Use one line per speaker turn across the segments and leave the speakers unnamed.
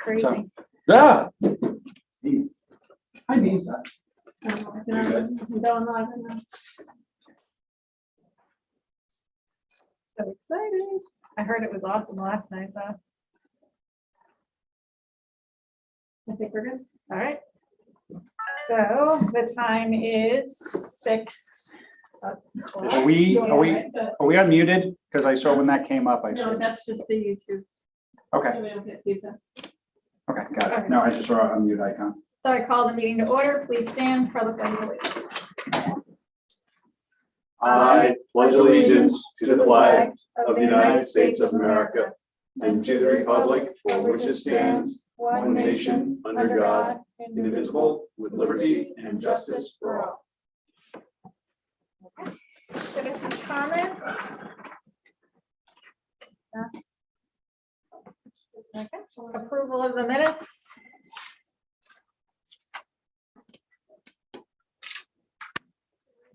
crazy.
Yeah. Hi, Lisa.
So excited. I heard it was awesome last night, though. I think we're good. All right. So the time is 6.
Are we unmuted? Because I saw when that came up, I saw.
No, that's just the YouTube.
Okay,
So we don't get feedback.
okay, got it. No, I just saw a mute icon.
So I call the meeting to order. Please stand for the pledge of allegiance.
I pledge allegiance to the flag of the United States of America and to the republic for which it stands, one nation, under God, indivisible, with liberty and justice for all.
Citizen comments. Okay. Approval of the minutes.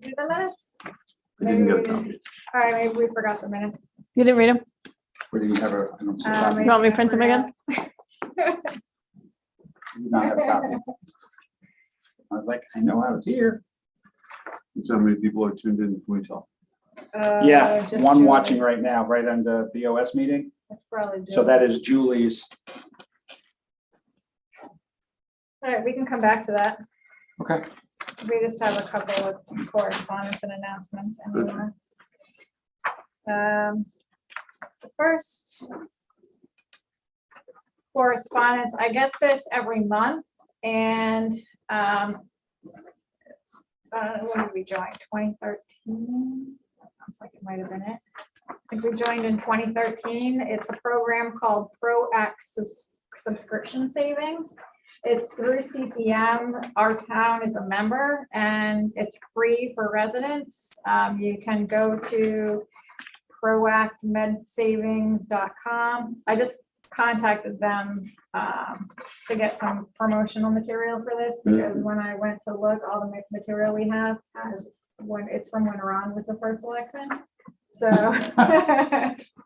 Do the minutes?
I didn't get copies.
All right, maybe we forgot the minutes.
You didn't read them?
We didn't have a, I don't see a
Um,
copy.
You want me to print them again?
We did not have a copy. I was like, I know I was here.
So many people are tuned in, can we tell?
Yeah,
Just
one
Julie.
watching right now, right on the BOS meeting.
That's probably.
So that is Julie's.
All right, we can come back to that.
Okay.
We just have a couple of correspondence and announcements. And, the first correspondence, I get this every month, and when did we join? 2013? That sounds like it might have been it. I think we joined in 2013. It's a program called Subscription Savings. It's through CCM. Our town is a member, and it's free for residents. You can go to proactmedsavings.com. I just contacted them to get some promotional material for this, because when I went to look, all the material we have it's from when Ron was the first selectman. So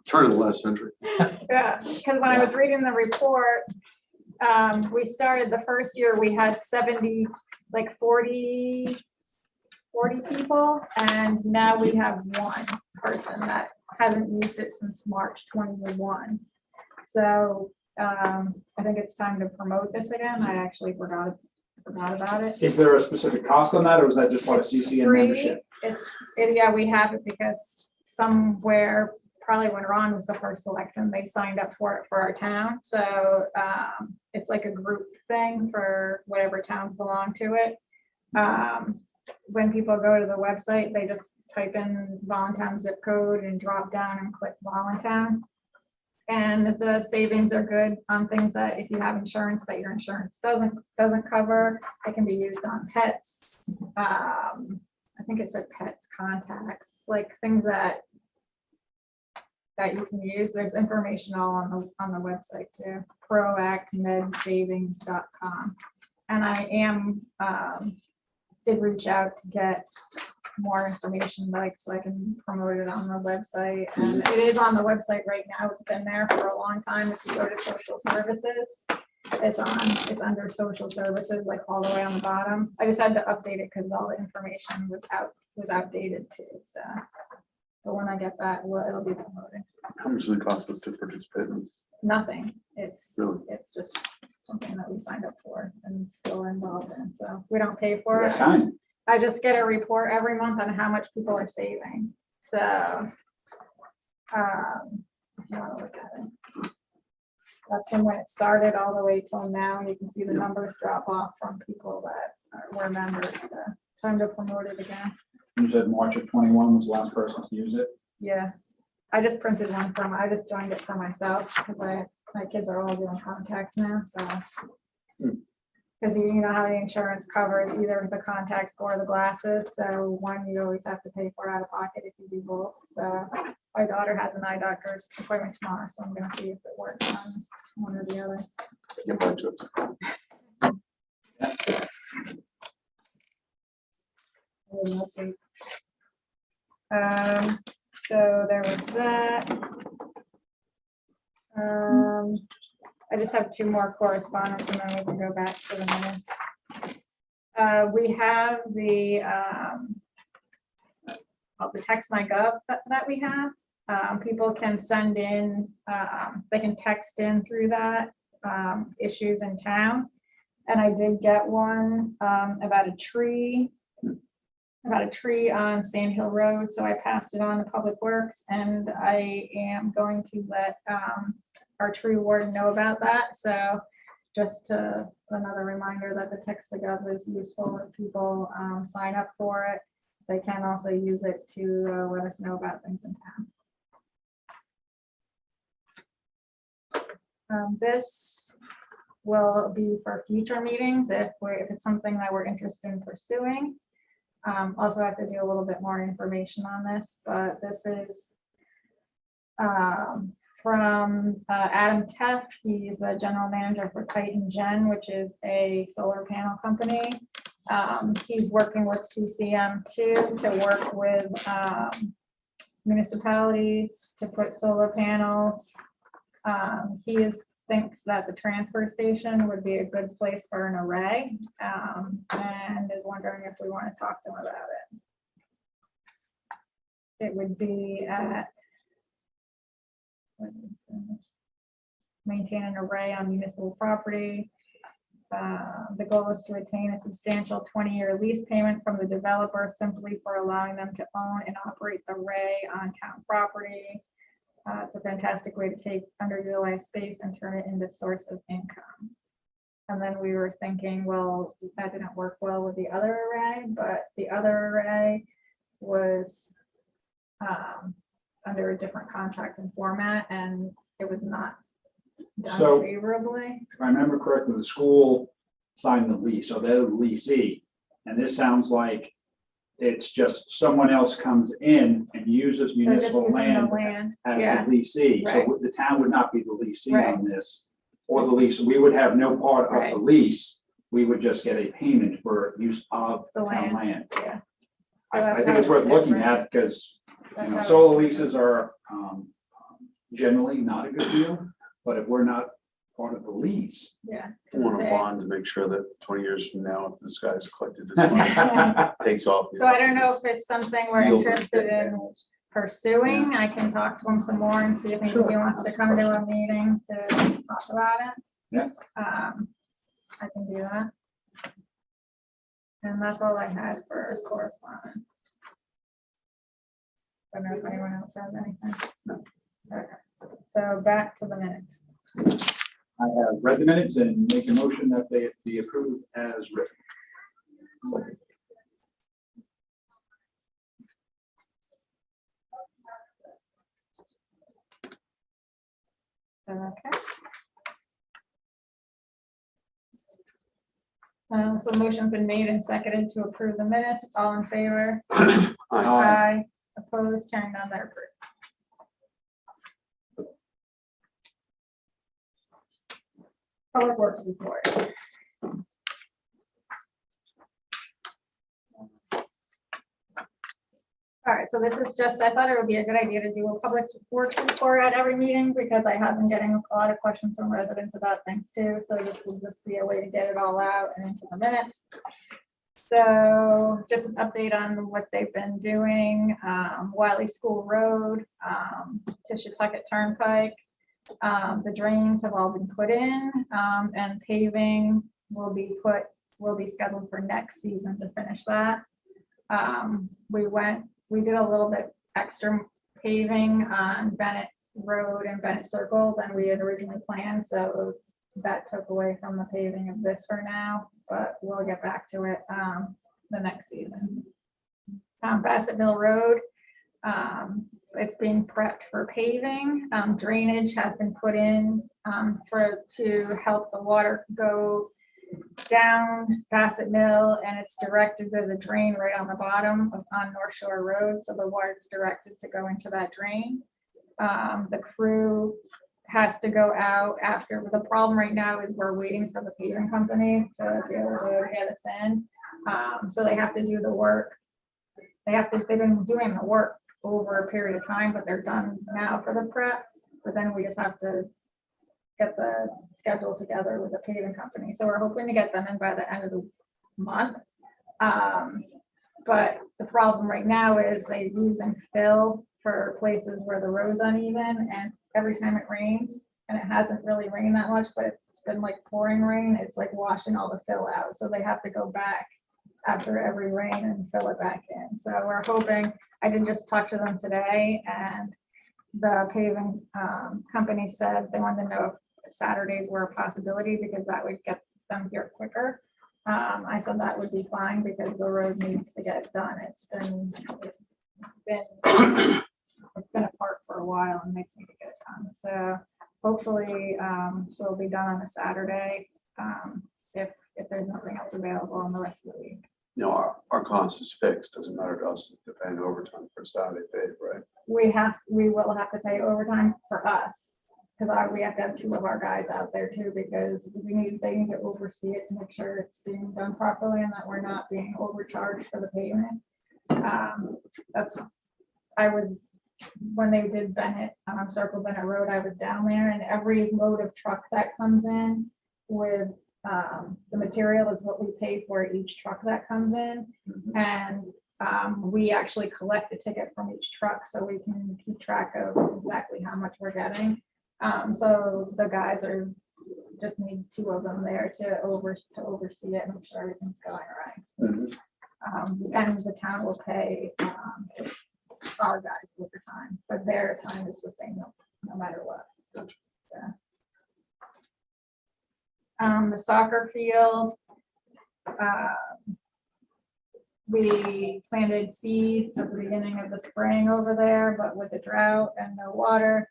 Turn of the last century.
yeah, because when I was reading the report, we started the first year, we had 40 people, and now we have one person that hasn't used it since March 21. So I think it's time to promote this again. I actually forgot about it.
Is there a specific cost on that, or is that just what a CCN
Free.
membership?
Yeah, we have it because somewhere, probably when Ron was the first selection, they signed up for it for our town. So it's like a group thing for whatever towns belong to it. When people go to the website, they just type in Voluntown zip code and drop down and click Voluntown. And the savings are good on things that if you have insurance that your insurance doesn't cover, it can be used on pets. I think it said pets contacts, like things that you can use. There's information all on the website too, proactmedsavings.com. And I did reach out to get more information, so I can promote it on the website. And it is on the website right now. It's been there for a long time. If you go to social services, it's under social services, like all the way on the bottom. I just had to update it because all the information was outdated too. So, but when I get that, it'll be promoted.
How much does it cost us to participate in this?
Nothing. It's
Really?
it's just something that we signed up for and still involved in. So we don't pay for
That's
it.
fine.
I just get a report every month on how much people are saving. So if you want to look at it. That's from when it started all the way till now. You can see the numbers drop off from people that were members. So time to promote it again.
You said March of 21 was the last person to use it.
Yeah. I just printed one I just joined it for myself because my kids are all doing contacts now. So because you know how the insurance covers either the contacts or the glasses. So one you always have to pay for out of pocket if you do both. So my daughter has an eye doctor's appointment tomorrow, so I'm gonna see if it works on one or the other.
Get back to it.
So there was that. I just have two more correspondence and then we can go back to the minutes. We have the text my gov that we have. People can send in, they can text in through that, issues in town. And I did get one about a tree on Sand Hill Road. So I passed it on to Public Works, and I am going to let our tree warden know about that. So just another reminder that the text to gov is useful if people sign up for it. They can also use it to let us know about things in town. This will be for future meetings if it's something that we're interested in pursuing. Also have to do a little bit more information on this, but this is from Adam Teff. He's the general manager for Titan Gen, which is a solar panel company. He's working with CCM too to work with municipalities to put solar panels. He thinks that the transfer station would be a good place for an array, and is wondering if we want to talk to him about it. It would be at maintain an array on municipal property. The goal is to attain a substantial 20-year lease payment from the developer simply for allowing them to own and operate the array on town property. It's a fantastic way to take underutilized space and turn it into a source of income. And then we were thinking, well, that didn't work well with the other array, but the other array was under a different contract and format, and it was not done
So,
favorably.
if I remember correctly, the school signed the lease, so they're the leasee. And this sounds like it's just someone else comes in and uses
They're just
municipal
using the
land
land.
as
Yeah,
the leasee. So
Right.
the town would not be the leasee
Right.
on this, or the lease. We would have no part of
Right.
the lease. We would just get a payment for use of
The
town
land.
land.
Yeah. So
I
that's
think
how
it's worth
it's
looking
different.
at, because
That's how
solar
it's
leases are generally not a good deal, but if we're not part of the lease.
Yeah.
I want a
They-
bond to make sure that 20 years from now, if this guy's collected his money, takes off.
So I don't know if it's something we're
Field
interested in pursuing. I can talk to him some more and see if maybe he wants to come to a meeting to talk about it.
Yeah.
I can do that. And that's all I had for correspondence. I don't know if anyone else has anything.
No.
Okay. So back to the minutes.
I have read the minutes and make a motion that they be approved as written.
Okay. So motion's been made and seconded to approve the minutes. All in favor? Aye. Opposed, carrying none, they're approved. Public Works report. All right, so this is just, I thought it would be a good idea to do a Public Works report at every meeting because I have been getting a lot of questions from residents about things too. So this will just be a way to get it all out and into the minutes. So just an update on what they've been doing. Wiley School Road, to Shetucket Turnpike. The drains have all been put in, and paving will be scheduled for next season to finish that. We did a little bit extra paving on Bennett Road and Bennett Circle than we had originally planned, so that took away from the paving of this for now, but we'll get back to it the next season. Bassett Mill Road, it's being prepped for paving. Drainage has been put in to help the water go down Bassett Mill, and it's directed to the drain right on the bottom on North Shore Road. So the water is directed to go into that drain. The crew has to go out after. The problem right now is we're waiting for the paving company to be able to get us in. So they have to do the work. They've been doing the work over a period of time, but they're done now for the prep. But then we just have to get the schedule together with the paving company. So we're hoping to get them in by the end of the month. But the problem right now is they're using fill for places where the road's uneven, and every time it rains, and it hasn't really rained that much, but it's been like pouring rain, it's like washing all the fill out. So they have to go back after every rain and fill it back in. So we're hoping, I did just talk to them today, and the paving company said they wanted to know if Saturdays were a possibility because that would get them here quicker. I said that would be fine because the road needs to get done. It's been apart for a while and makes need to get it done. So hopefully we'll be done on a Saturday if there's nothing else available on the rest of the week.
You know, our cost is fixed, doesn't matter to us if they're paying overtime for Saturday paid, right?
We will have to pay overtime for us. Because we have to have two of our guys out there too, because they need to oversee it to make sure it's being done properly and that we're not being overcharged for the payment. When they did Bennett, Circle Bennett Road, I was down there, and every load of truck that comes in with the material is what we pay for each truck that comes in. And we actually collect the ticket from each truck so we can keep track of exactly how much we're getting. So the guys just need two of them there to oversee it and make sure everything's going right. And the town will pay our guys overtime, but their time is the same no matter what. So, the soccer field, we planted seed at the beginning of the spring over there, but with the drought and no water,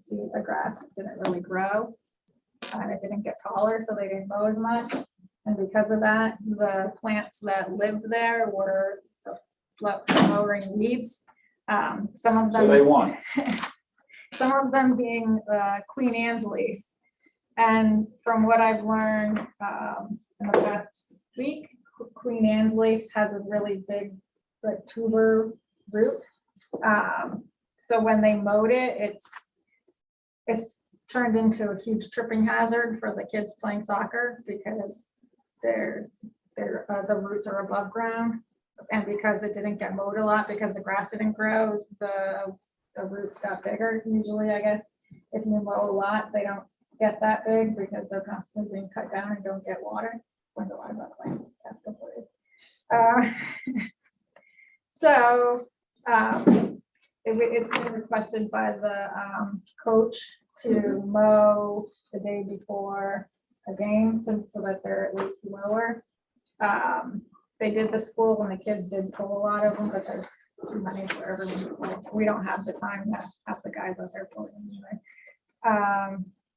the grass didn't really grow and it didn't get taller, so they didn't mow as much. And because of that, the plants that lived there were flowering weeds. Some of them,
So they won.
some of them being Queen Anne's lace. And from what I've learned in the past week, Queen Anne's lace has a really big tuber root. So when they mowed it, it's turned into a huge tripping hazard for the kids playing soccer because the roots are above ground, and because it didn't get mowed a lot, because the grass didn't grow, the roots got bigger. Usually, I guess if you mow a lot, they don't get that big because they're constantly being cut down and don't get water. Wonder why about plants. That's completely. So it's been requested by the coach to mow the day before a game so that they're at least lower. They did the school and the kids did pull a lot of them, but there's too many for everyone. We don't have the time to have the guys out there pulling them anyway.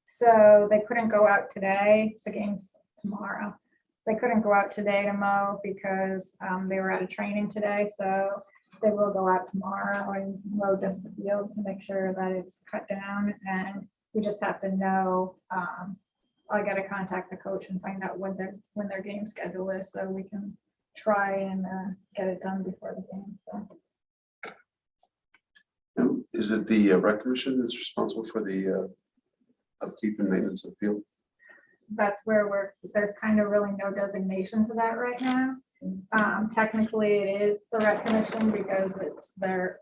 So they couldn't go out today. The game's tomorrow. They couldn't go out today to mow because they were at a training today. So they will go out tomorrow and mow just the field to make sure that it's cut down. And we just have to know, I got to contact the coach and find out when their game schedule is so we can try and get it done before the game. So.
Is it the rec commission that's responsible for the upkeep and maintenance of the field?
That's where there's kind of really no designation to that right now. Technically it is the rec commission because it's their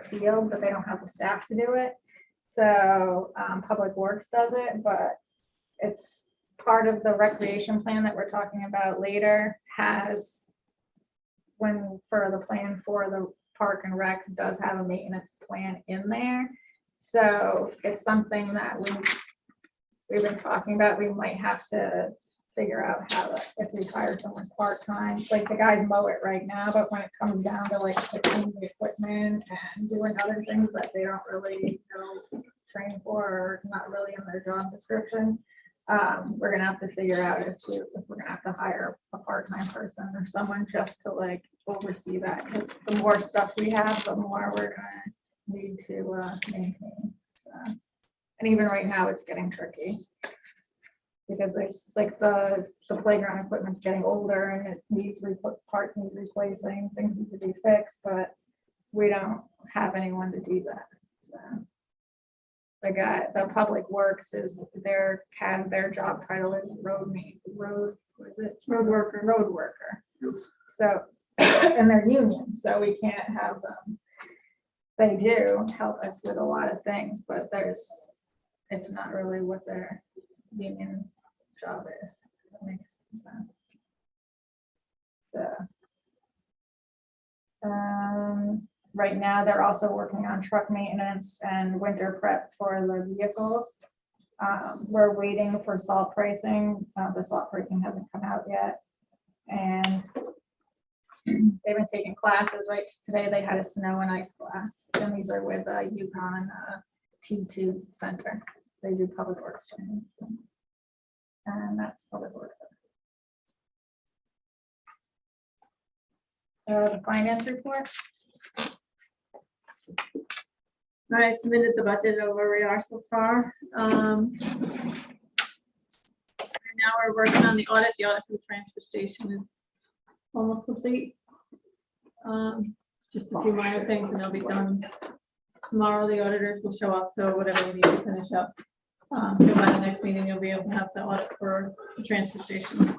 field, but they don't have the staff to do it. So Public Works does it, but it's part of the recreation plan that we're talking about later has for the plan for the park and recs does have a maintenance plan in there. So it's something that we've been talking about. We might have to figure out how to, if we hire someone part-time, like the guys mow it right now, but when it comes down to like fixing the equipment and doing other things that they don't really know training for or not really in their job description, we're gonna have to figure out if we're gonna have to hire a part-time person or someone just to like oversee that, because the more stuff we have, the more we're gonna need to maintain. So, and even right now it's getting tricky because there's like the playground equipment's getting older and it needs parts need replacing, things need to be fixed, but we don't have anyone to do that. So. the public works is their job title is road worker. So, and they're union, so we can't have them. They do help us with a lot of things, but it's not really what their union job is. That makes sense. So, right now they're also working on truck maintenance and winter prep for the vehicles. We're waiting for salt pricing. The salt pricing hasn't come out yet. And they've been taking classes, right? Today they had a snow and ice class, and these are with UConn T2 Center. They do public works training. So. And that's public works. The finance report.
I submitted the budget of where we are so far. Right now we're working on the audit. The audit for the transfer station is almost complete. Just a few minor things and they'll be done tomorrow. The auditors will show up, so whatever we need to finish up. So by the next meeting, you'll be able to have the audit for the transfer station.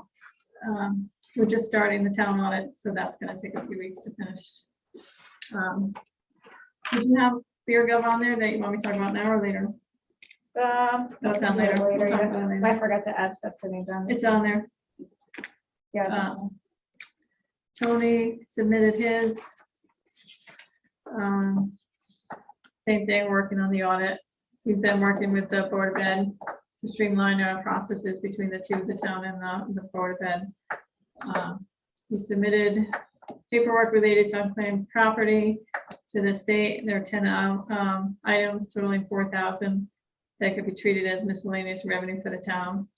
We're just starting the town audit, so that's going to take a few weeks to finish. Did you have beer gov on there that you want me to talk about now or later? That's on later. We'll talk about it later.
I forgot to add stuff to the agenda.
It's on there.
Yeah.
Tony submitted his. Same thing, working on the audit. He's been working with the Board of Ed to streamline our processes between the two, the town and the Board of Ed. He submitted paperwork related to unclaimed property to the state. There are 10 items totaling $4,000 that could be treated as miscellaneous revenue for the town.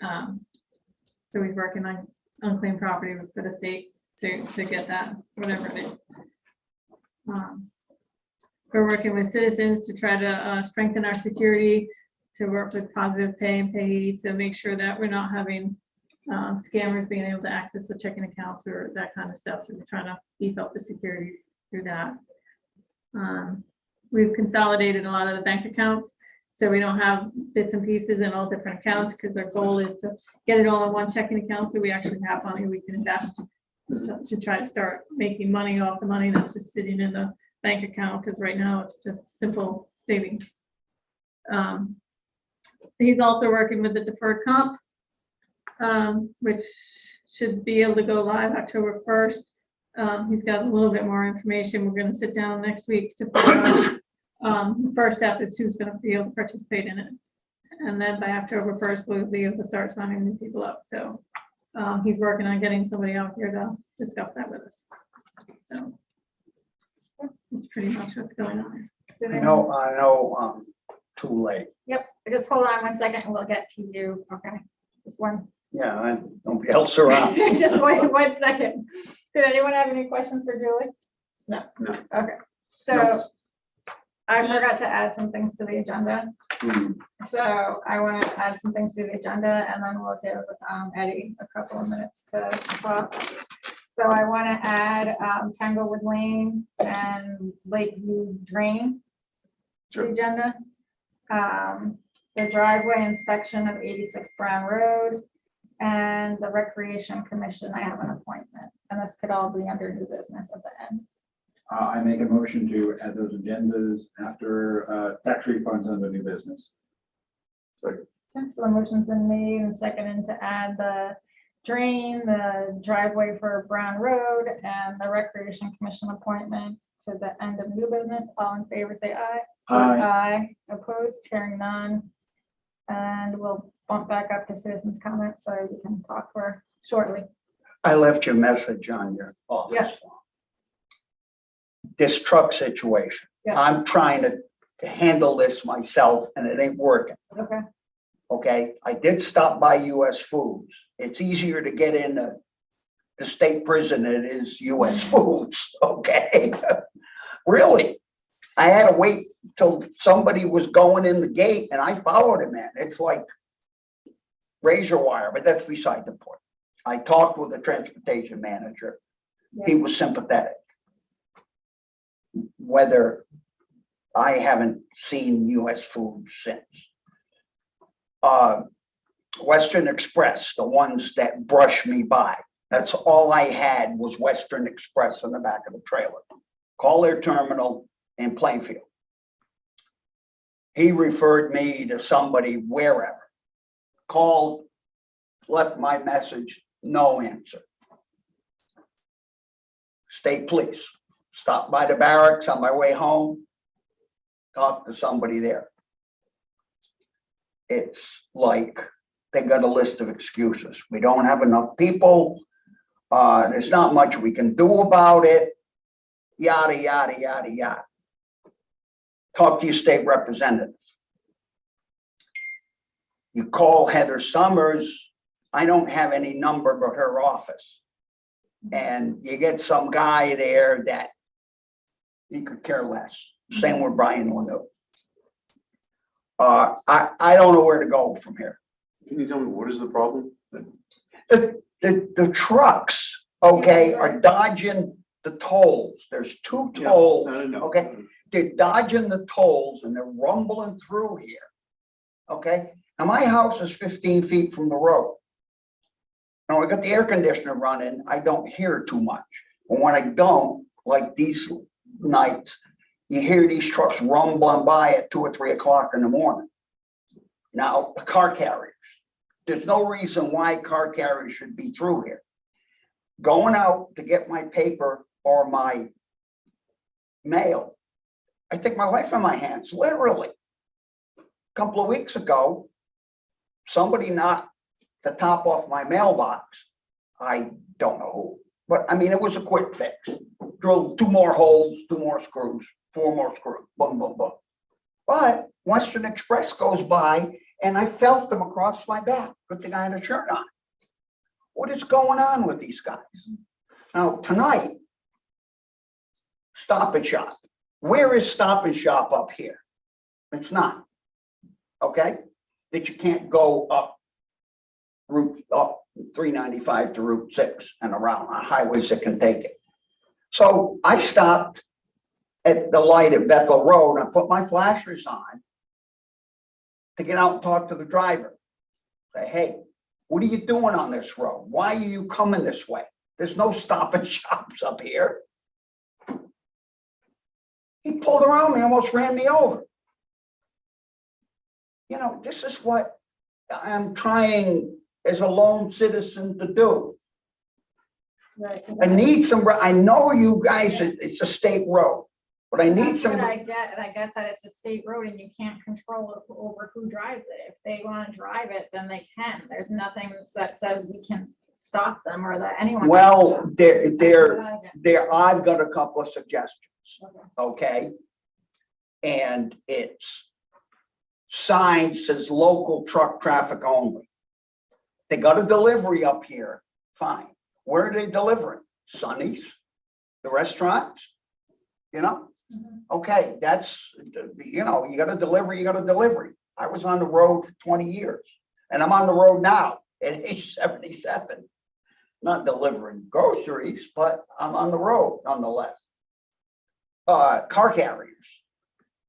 So we're working on unclaimed property for the state to get that, whatever it is. We're working with citizens to try to strengthen our security, to work with Positive Pay and Pay to make sure that we're not having scammers being able to access the checking accounts or that kind of stuff. So we're trying to beef up the security through that. We've consolidated a lot of the bank accounts, so we don't have bits and pieces in all different accounts, because our goal is to get it all in one checking account so we actually have money we can invest to try to start making money off the money that's just sitting in the bank account, because right now it's just simple savings. He's also working with the deferred comp, which should be able to go live October 1st. He's got a little bit more information. We're going to sit down next week to figure out. First step is who's going to be able to participate in it. And then by October 1st, we'll be able to start signing new people up. So he's working on getting somebody out here to discuss that with us. So that's pretty much what's going on there.
I know, too late.
Yep, just hold on 1 second and we'll get to you. Okay, just one.
Yeah, and nobody else around.
Just wait 1 second. Did anyone have any questions for Julie? No.
No.
Okay, so I forgot to add some things to the agenda. So I want to add some things to the agenda, and then we'll give Eddie a couple of minutes to talk. So I want to add Tanglewood Lane and Lakeview Drain to the agenda. The driveway inspection of 86 Brown Road, and the Recreation Commission. I have an appointment, and this could all be under new business at the end.
I make a motion to add those agendas after tax refunds under new business.
Okay, so the motion's been made and seconded to add the drain, the driveway for Brown Road, and the Recreation Commission appointment to the end of new business. All in favor, say aye.
Aye.
Aye. Opposed, hearing none. And we'll bump back up to citizens' comments so we can talk for shortly.
I left your message on your office.
Yes.
This truck situation.
Yeah.
I'm trying to handle this myself and it ain't working.
Okay.
Okay, I did stop by US Foods. It's easier to get in the state prison than it is US Foods, okay? Really, I had to wait till somebody was going in the gate and I followed him in. It's like razor wire, but that's beside the point. I talked with the transportation manager. He was sympathetic. Whether I haven't seen US Foods since. Western Express, the ones that brush me by. That's all I had was Western Express in the back of the trailer. Call their terminal in Plainfield. He referred me to somebody wherever. Called, left my message, no answer. State police, stopped by the barracks on my way home, talked to somebody there. It's like they got a list of excuses. We don't have enough people. There's not much we can do about it. Yada, yada, yada, yada. Talk to your state representative. You call Heather Summers. I don't have any number but her office. And you get some guy there that he could care less. Same with Brian Lanu. I don't know where to go from here.
Can you tell me what is the problem?
The trucks, okay, are dodging the tolls. There's two tolls, okay? They're dodging the tolls and they're rumbling through here, okay? Now, my house is 15 feet from the road. Now, I got the air conditioner running, I don't hear too much. But when I don't, like these nights, you hear these trucks rumbling by at 2 or 3 o'clock in the morning. Now, the car carriers, there's no reason why car carriers should be through here. Going out to get my paper or my mail, I take my life in my hands, literally. A couple of weeks ago, somebody knocked the top off my mailbox. I don't know who, but I mean, it was a quick fix. Drilled 2 more holes, 2 more screws, 4 more screws, boom, boom, boom. But Western Express goes by and I felt them across my back. Good thing I had a shirt on. What is going on with these guys? Now, tonight, Stop and Shop. Where is Stop and Shop up here? It's not. Okay? That you can't go up Route 395 to Route 6 and around on highways that can take it. So I stopped at the light at Bethel Road. I put my flashers on to get out and talk to the driver. Say, hey, what are you doing on this road? Why are you coming this way? There's no Stop and Shops up here. He pulled around me, almost ran me over. You know, this is what I'm trying as a lone citizen to do.
Right.
I need some, I know you guys, it's a state road, but I need
That's what
some,
I get, and I get that it's a state road and you can't control over who drives it. If they want to drive it, then they can. There's nothing that says we can stop them or that anyone. can
well,
stop them. That's what I get.
I've got a couple of suggestions,
Okay.
okay? And it's sign says local truck traffic only. They got a delivery up here, fine. Where are they delivering? Sonny's, the restaurants, you know? Okay, that's, you know, you got a delivery, you got a delivery. I was on the road for 20 years and I'm on the road now at age 77. Not delivering groceries, but I'm on the road nonetheless. Car carriers,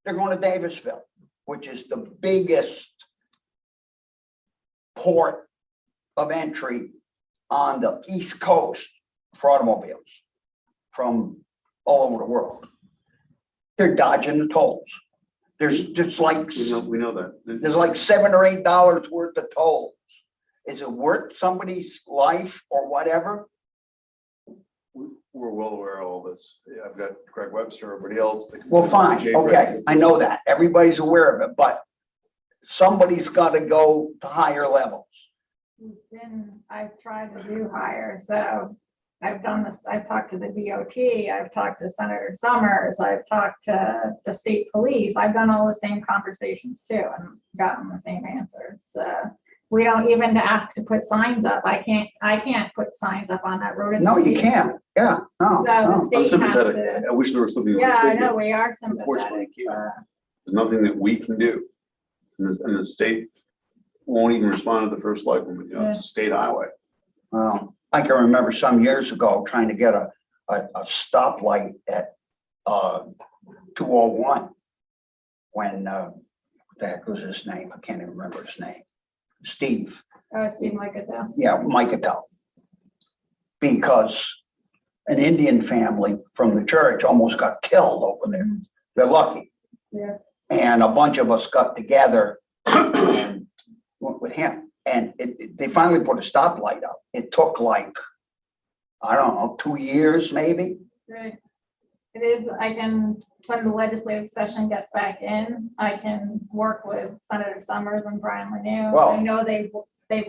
they're going to Davisville, which is the biggest port of entry on the East Coast for automobiles from all over the world. They're dodging the tolls. There's just like,
We know that.
there's like $7 or $8 worth of tolls. Is it worth somebody's life or whatever?
We're well aware of all this. Yeah, I've got Craig Webster, everybody else.
Well, fine, okay, I know that. Everybody's aware of it, but somebody's got to go to higher levels.
I've tried to do higher, so I've done this, I've talked to the DOT, I've talked to Senator Summers, I've talked to the state police, I've done all the same conversations too, and gotten the same answers. We don't even ask to put signs up. I can't put signs up on that road. It's
No,
a
you
state
can't, yeah, no,
So the
no.
I'm
state has
sympathetic.
to,
I wish there was something. that we
yeah, I
could do.
know, we are
Unfortunately,
sympathetic.
I can't. There's nothing that we can do. And the state won't even respond to the first selectman. You know, it's a state highway.
Well, I can remember some years ago trying to get a stoplight at 201. when, what the heck was his name? I can't even remember his name. Steve.
Oh, it seemed like it though.
Yeah, Mike Attell. Because an Indian family from the church almost got killed over there. They're lucky.
Yeah.
And a bunch of us got together and went with him. And they finally put a stoplight up. It took like, I don't know, 2 years maybe.
Right. It is, I can, when the legislative session gets back in, I can work with Senator Summers and Brian Lanew.
Well-
I know they've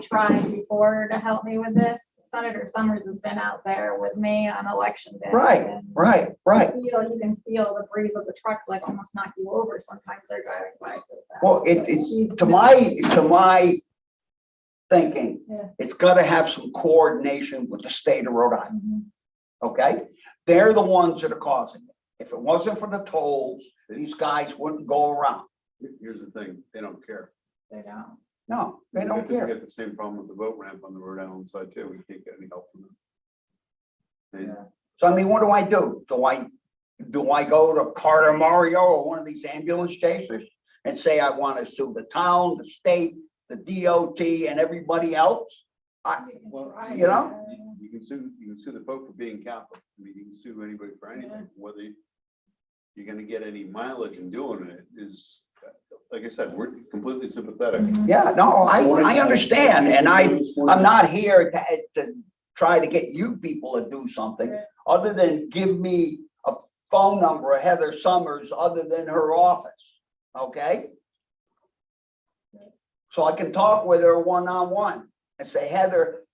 tried before to help me with this. Senator Summers has been out there with me on election day.
Right,
and
right, right.
You can feel the breeze of the trucks like almost knock you over. Sometimes they're driving by so fast.
Well,
So
it's
she's
to
been-
my thinking,
Yeah.
it's gotta have some coordination with the state of Rhode Island,
Mhm.
okay? They're the ones that are causing it. If it wasn't for the tolls, these guys wouldn't go around.
Here's the thing, they don't care.
They don't.
No, they don't
We
care.
get the same problem with the boat ramp on the Rhode Island side too. We can't get any help from them. They-
Yeah.
So I mean, what do I do? Do I go to Carter Mario or one of these ambulance chasers and say I want to sue the town, the state, the DOT and everybody else?
Well,
You know?
You can sue the folk for being Catholic. I mean, you can sue anybody for anything, whether you're gonna get any mileage in doing it is, like I said, we're completely sympathetic.
Mhm.
Yeah, no, I understand, and I'm not here to try to get you people to do something,
Right.
other than give me a phone number of Heather Summers, other than her office, okay? So I can talk with her one-on-one and say, Heather,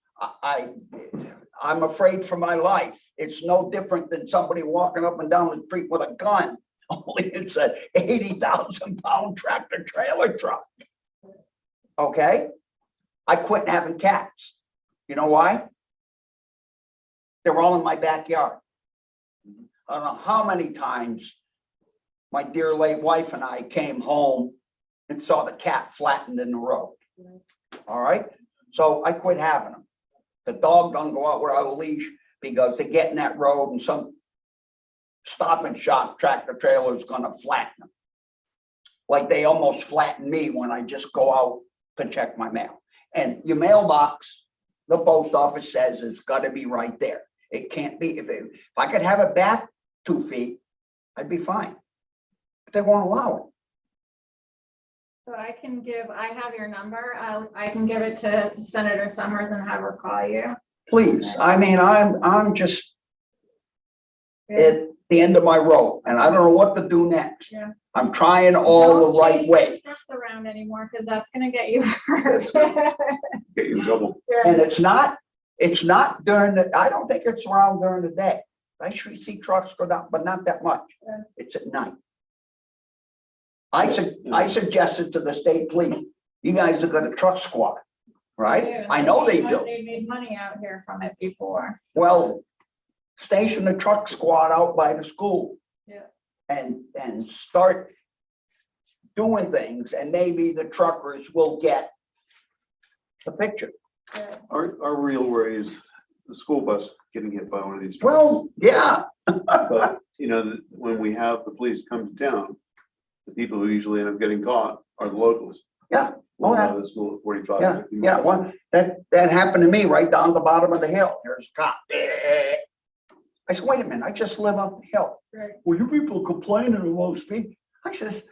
I'm afraid for my life. It's no different than somebody walking up and down the street with a gun. Only it's a 80,000-pound tractor trailer truck. Okay? I quit having cats. You know why? They're all in my backyard. I don't know how many times my dear late wife and I came home and saw the cat flattened in the road. All right? So I quit having them. The dog don't go out without a leash because they get in that road and some stop and shop tractor trailer is gonna flatten them. Like they almost flatten me when I just go out to check my mail. And your mailbox, the post office says it's gotta be right there. It can't be, if I could have it back 2 feet, I'd be fine. But they won't allow it.
So I have your number. I can give it to Senator Summers and have her call you.
Please, I mean, I'm just
Yeah.
at the end of my rope and I don't know what to do next.
Yeah.
I'm trying all the
Don't
right
chase
way.
the trucks around anymore, because that's gonna get you hurt.
Get you in trouble.
And it's not during I don't think it's around during the day. I should see trucks go down, but not that much.
Yeah.
It's at night. I suggested to the state police, you guys have got a truck squad, right?
Yeah,
I know they do.
They made money out here from it before.
Well, station the truck squad out by the school.
Yeah.
And start doing things and maybe the truckers will get the picture.
Yeah.
Our real worry is the school bus getting hit by one of these. trucks.
Well, yeah,
But, you know, when we have the police come to town, the people who usually end up getting caught are the locals.
Yeah.
Well,
yeah.
out of the school at 45.
Yeah,
50
yeah,
miles.
one, that happened to me right down the bottom of the hill. There's a cop. I said, wait a minute, I just live up the hill.
Right.
Well, you people complaining of low speed. I says,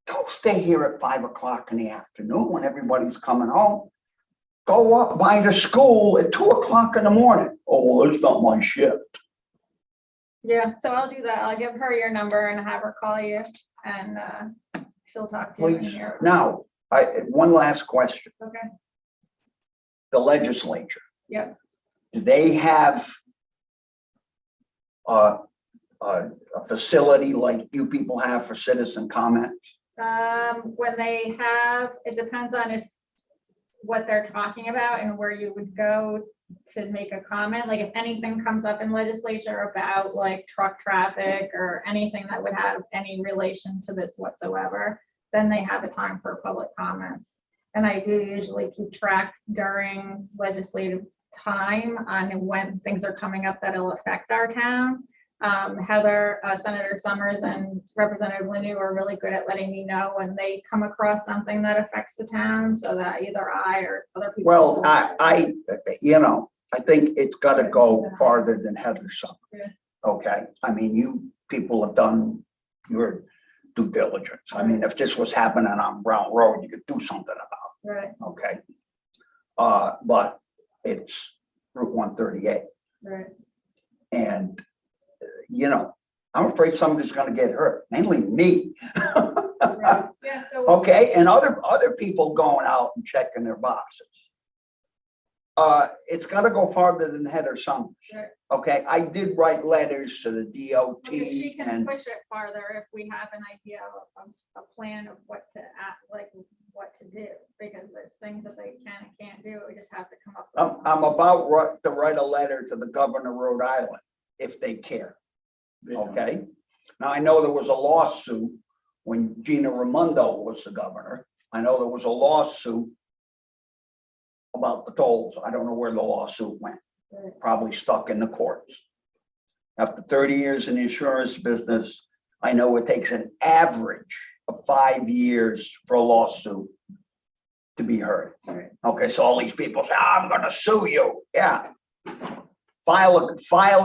don't stay here at 5 o'clock in the afternoon when everybody's coming home. Go up by the school at 2 o'clock in the morning. Oh, well, it's not my shift.
Yeah, so I'll do that. I'll give her your number and have her call you and she'll talk to you. in
Please.
here.
Now, one last question.
Okay,
The legislature.
Yep.
Do they have a facility like you people have for citizen comments?
when they have, it depends on what they're talking about and where you would go to make a comment. Like if anything comes up in legislature about like truck traffic or anything that would have any relation to this whatsoever, then they have a time for public comments. And I do usually keep track during legislative time on when things are coming up that'll affect our town. Heather, Senator Summers and Representative Lanu are really good at letting me know when they come across something that affects the town, so that either I or other people.
Well, I think it's gotta go farther than Heather Summers.
Yeah.
Okay, I mean, you people have done your due diligence. I mean, if this was happening on Brown Road, you could do something about
Right,
it, okay? But it's Route 138,
right.
and, I'm afraid somebody's gonna get hurt, mainly me.
Right. Yeah, so.
Okay, and other people going out and checking their boxes. It's gotta go farther than Heather Summers.
Right.
Okay, I did write letters to the DOT
Because she can
and,
push it farther if we have an idea of a plan of what to act, like what to do, because there's things that they can and can't do, we just have to come up with.
I'm about to write a letter to the governor of Rhode Island, if they care, okay? Now, I know there was a lawsuit when Gina Raimondo was the governor. I know there was a lawsuit about the tolls. I don't know where the lawsuit went.
Right.
Probably stuck in the courts. After 30 years in the insurance business, I know it takes an average of 5 years for a lawsuit to be heard.
Right.
Okay, so all these people say, I'm gonna sue you. Yeah. File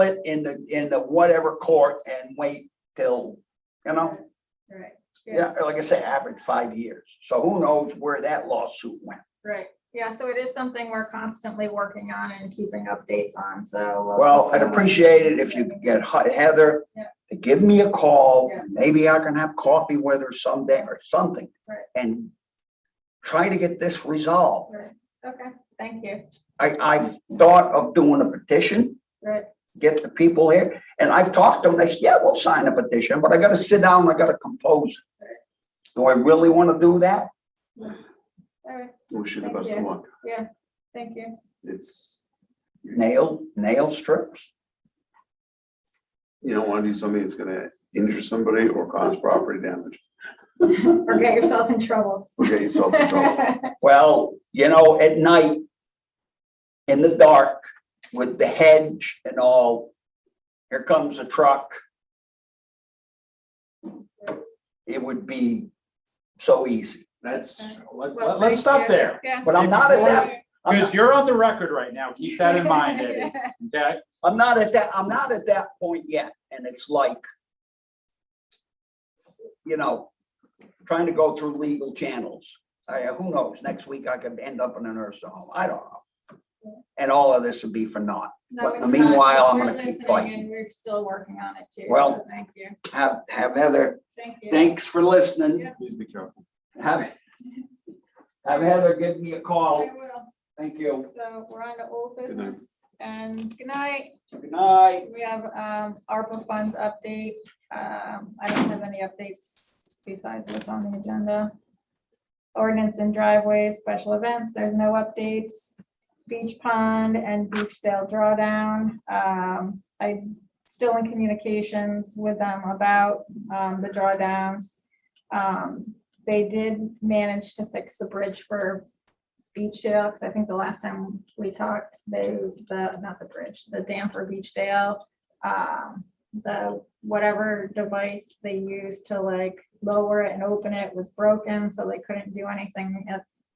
it in the whatever court and wait till,
Right,
yeah, like I say, average 5 years. So who knows where that lawsuit went?
right. Yeah, so it is something we're constantly working on and keeping updates on, so.
Well, I'd appreciate it if you could get Heather
Yeah.
to give me a call.
Yeah.
Maybe I can have coffee with her someday or something.
Right.
And try to get this resolved.
Right. Okay, thank you.
I've thought of doing a petition,
Right,
get the people here, and I've talked to them. They said, yeah, we'll sign a petition, but I gotta sit down, I gotta compose it. Do I really want to do that?
all right,
Wish you the
Thank
best of
you.
luck.
thank you.
It's,
Nail strips?
you don't want to do something that's gonna injure somebody or cause property damage.
Or get yourself in trouble.
Or get yourself in trouble.
Well, at night, in the dark, with the hedge and all, here comes a truck. It would be so easy,
That's,
Well,
let's
thank
stop
you.
there.
Yeah.
but I'm not at that. I'm
Because
not-
you're on the record right now. Keep that in mind, Eddie. Okay?
I'm not at that point yet, and it's like, trying to go through legal channels. Who knows, next week I could end up in a nursing home, I don't know. And all of this would be for naught.
No,
But
it's
meanwhile,
not,
I'm
we're
gonna keep
listening
fighting.
And we're still working on it too.
Well-
so thank you.
Have Heather,
Thank you.
thanks for listening.
Yeah.
Please be careful.
Have Heather give me a call.
I will.
Thank you.
So we're on to old
Good night.
business and good night.
Good night.
We have ARPA funds update. I don't have any updates besides what's on the agenda. Ordinance and driveways, special events, there's no updates. Beach Pond and Beachdale Drawdown. I'm still in communications with them about the drawdowns. They did manage to fix the bridge for Beachdale, because I think the last time we talked, not the bridge, the dam for Beachdale. The whatever device they used to like lower it and open it was broken, so they couldn't do anything.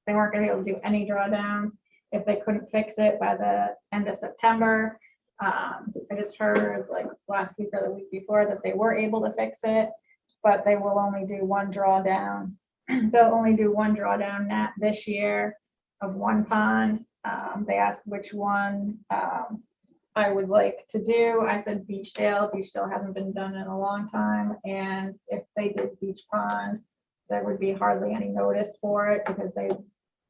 They weren't gonna be able to do any drawdowns if they couldn't fix it by the end of September. I just heard like last week or the week before that they were able to fix it, but they will only do one drawdown. They'll only do one drawdown this year of one pond. They asked which one I would like to do. I said Beachdale. Beachdale hasn't been done in a long time. And if they did Beach Pond, there would be hardly any notice for it because they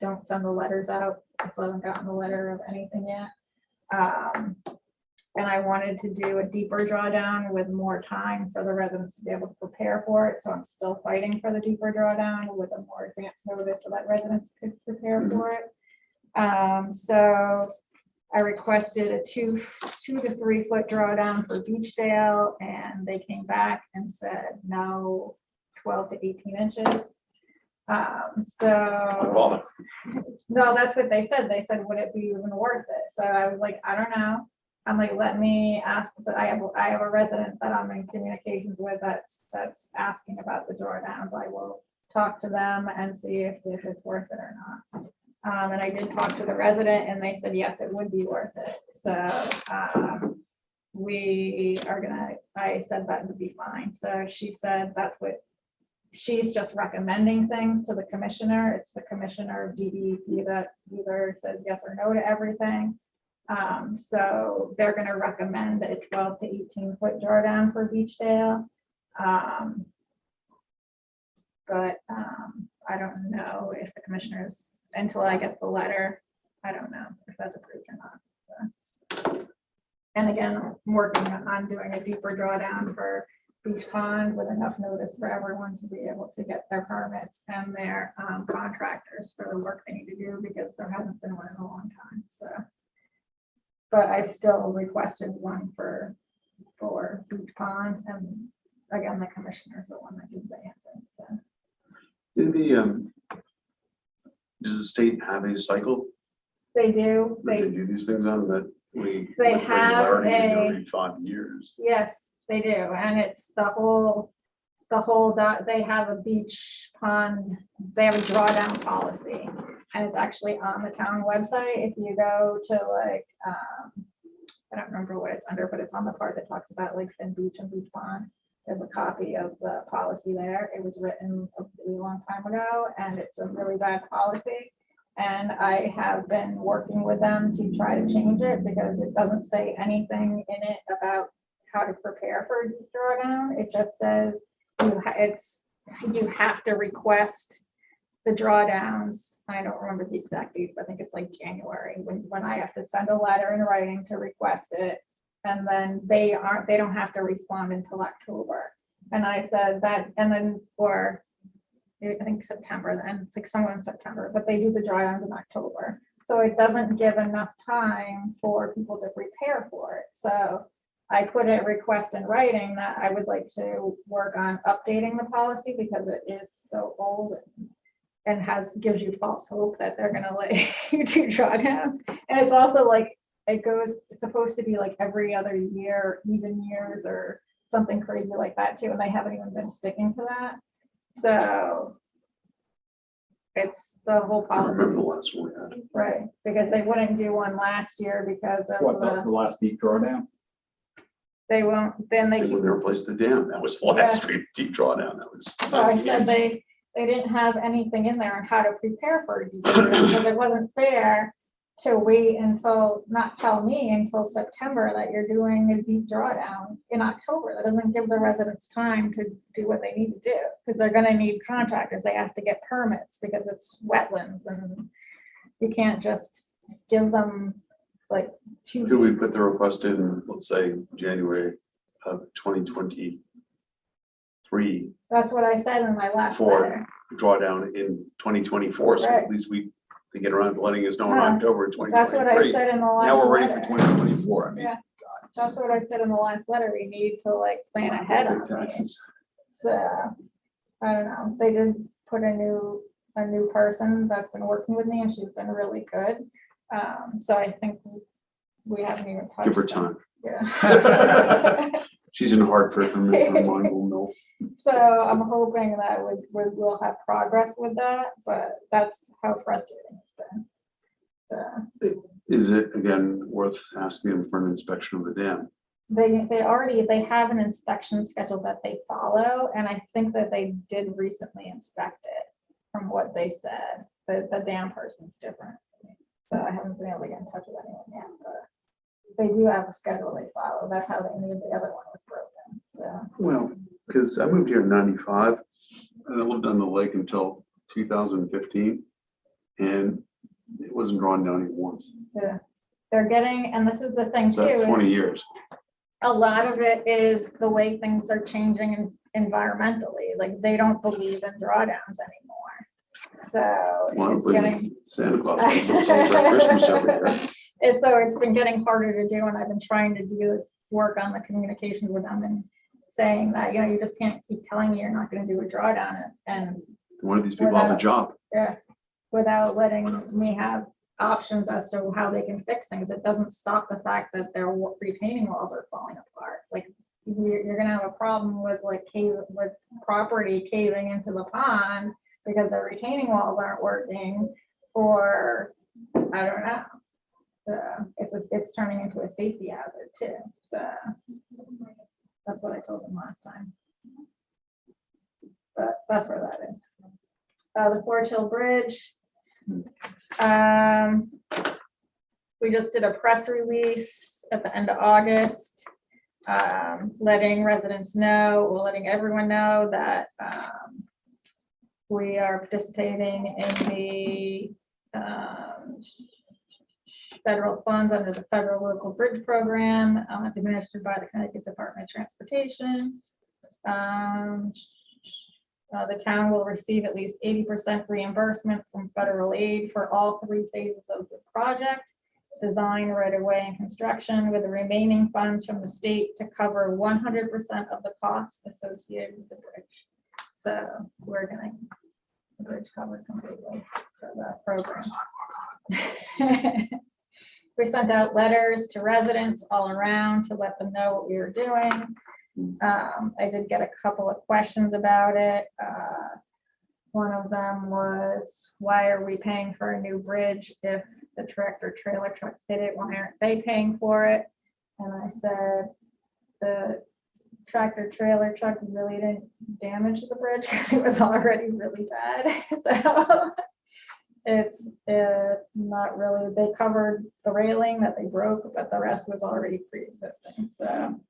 don't send the letters out. I still haven't gotten the letter of anything yet. And I wanted to do a deeper drawdown with more time for the residents to be able to prepare for it. So I'm still fighting for the deeper drawdown with a more advanced notice so that residents could prepare for it. So I requested a 2 to 3 foot drawdown for Beachdale, and they came back and said no, 12 to 18 inches.
Bother.
No, that's what they said. They said, would it be even worth it? So I was like, I don't know. I'm like, let me ask, but I have a resident that I'm in communications with that's asking about the drawdowns. I will talk to them and see if it's worth it or not. And I did talk to the resident and they said, yes, it would be worth it. So I said that would be fine. So she said that's what, she's just recommending things to the commissioner. It's the commissioner of DEP that either says yes or no to everything. So they're going to recommend a 12 to 18 foot drawdown for Beachdale. But I don't know if the commissioners, until I get the letter, I don't know if that's approved or not. So. And again, I'm working on doing a deeper drawdown for Beach Pond with enough notice for everyone to be able to get their permits and their contractors for the work they need to do, because there hasn't been one in a long time. So, but I've still requested one for Beach Pond, and again, the commissioner is the one that gives the answer. So.
Does the state have a cycle
They do.
that they do these things on that we
They
with
have
regularity do
a-
every 5 years?
Yes, they do, and it's the whole they have a beach pond, they have a drawdown policy, and it's actually on the town website. If you go to like, I don't remember what it's under, but it's on the part that talks about like Finn Beach and Beach Pond. There's a copy of the policy there. It was written a really long time ago, and it's a really bad policy. And I have been working with them to try to change it, because it doesn't say anything in it about how to prepare for a deep drawdown. It just says you have to request the drawdowns. I don't remember the exact date, but I think it's like January when I have to send a letter in writing to request it. And then they don't have to respond until October. And I said that, and then, or I think September, then it's like somewhere in September, but they do the drawdowns in October. So it doesn't give enough time for people to prepare for it. So I put a request in writing that I would like to work on updating the policy, because it is so old and gives you false hope that they're gonna let you do drawdowns. And it's also like, it's supposed to be like every other year, even years or something crazy like that too. And they haven't even been sticking to that. So it's the whole
I
policy.
remember the last one we had.
Right, because they wouldn't do one last year because of
What, the last deep drawdown?
they won't, then they
When
keep.
they replaced the dam, that was the last deep drawdown. That was.
So I said they didn't have anything in there on how to prepare for a deep drawdown, because it wasn't fair to wait until, not tell me until September that you're doing a deep drawdown in October. That doesn't give the residents time to do what they need to do, because they're gonna need contractors. They have to get permits because it's wetlands, and you can't just give them like 2
Could we
weeks.
put the request in, let's say, January of 2023,
That's what I said in my last
For-
letter.
drawdown in 2024, so
Right.
at least we can get around to letting us know in
Yeah.
October of
That's what I
2023.
said in the last
Now we're ready for
letter.
2024. I mean,
Yeah.
God,
That's what I said in the last letter. We need to like plan
it's
ahead
big
on these.
taxes.
So, I don't know, they did put a new person that's been working with me, and she's been really good. So I think we haven't even touched.
Give her
them.
time.
Yeah.
She's in Hartford. Her mind will melt.
So I'm hoping that we'll have progress with that, but that's how frustrating it's been. So
Is it again worth asking them for an inspection of the dam?
they have an inspection schedule that they follow, and I think that they did recently inspect it from what they said. The dam person's different. So I haven't been able to get in touch with anyone yet, but they do have a schedule they follow. That's how they knew the other one was broken. So
Well, because I moved here in 95 and I lived on the lake until 2015, and it wasn't drawn down even once.
yeah, they're getting, and this is the thing
So
too.
that's
is
20 years.
A lot of it is the way things are changing environmentally. Like they don't believe in drawdowns anymore. So
Well,
it's
but
getting.
Santa Claus doesn't celebrate Christmas every year.
And so it's been getting harder to do, and I've been trying to work on the communications with them and saying that, you just can't keep telling me you're not gonna do a drawdown and
One of these people have a job.
without letting me have options as to how they can fix things. It doesn't stop the fact that their retaining walls are falling apart. Like, you're gonna have a problem with with property caving into the pond because their retaining walls aren't working, or I don't know. It's turning into a safety hazard too. So that's what I told them last time. But that's where that is. The Forge Hill Bridge. We just did a press release at the end of August, letting residents know, letting everyone know that we are participating in the federal funds under the federal local bridge program, administered by the Connecticut Department of Transportation. The town will receive at least 80% reimbursement from federal aid for all 3 phases of the project: design, right-of-way, and construction, with the remaining funds from the state to cover 100% of the costs associated with the bridge. So we're getting the bridge covered completely for the program. We sent out letters to residents all around to let them know what we were doing. I did get a couple of questions about it. One of them was, why are we paying for a new bridge if the tractor trailer truck did it? Why aren't they paying for it? And I said, the tractor trailer truck really didn't damage the bridge because it was already really bad. So it's not really, they covered the railing that they broke, but the rest was already pre-existing. So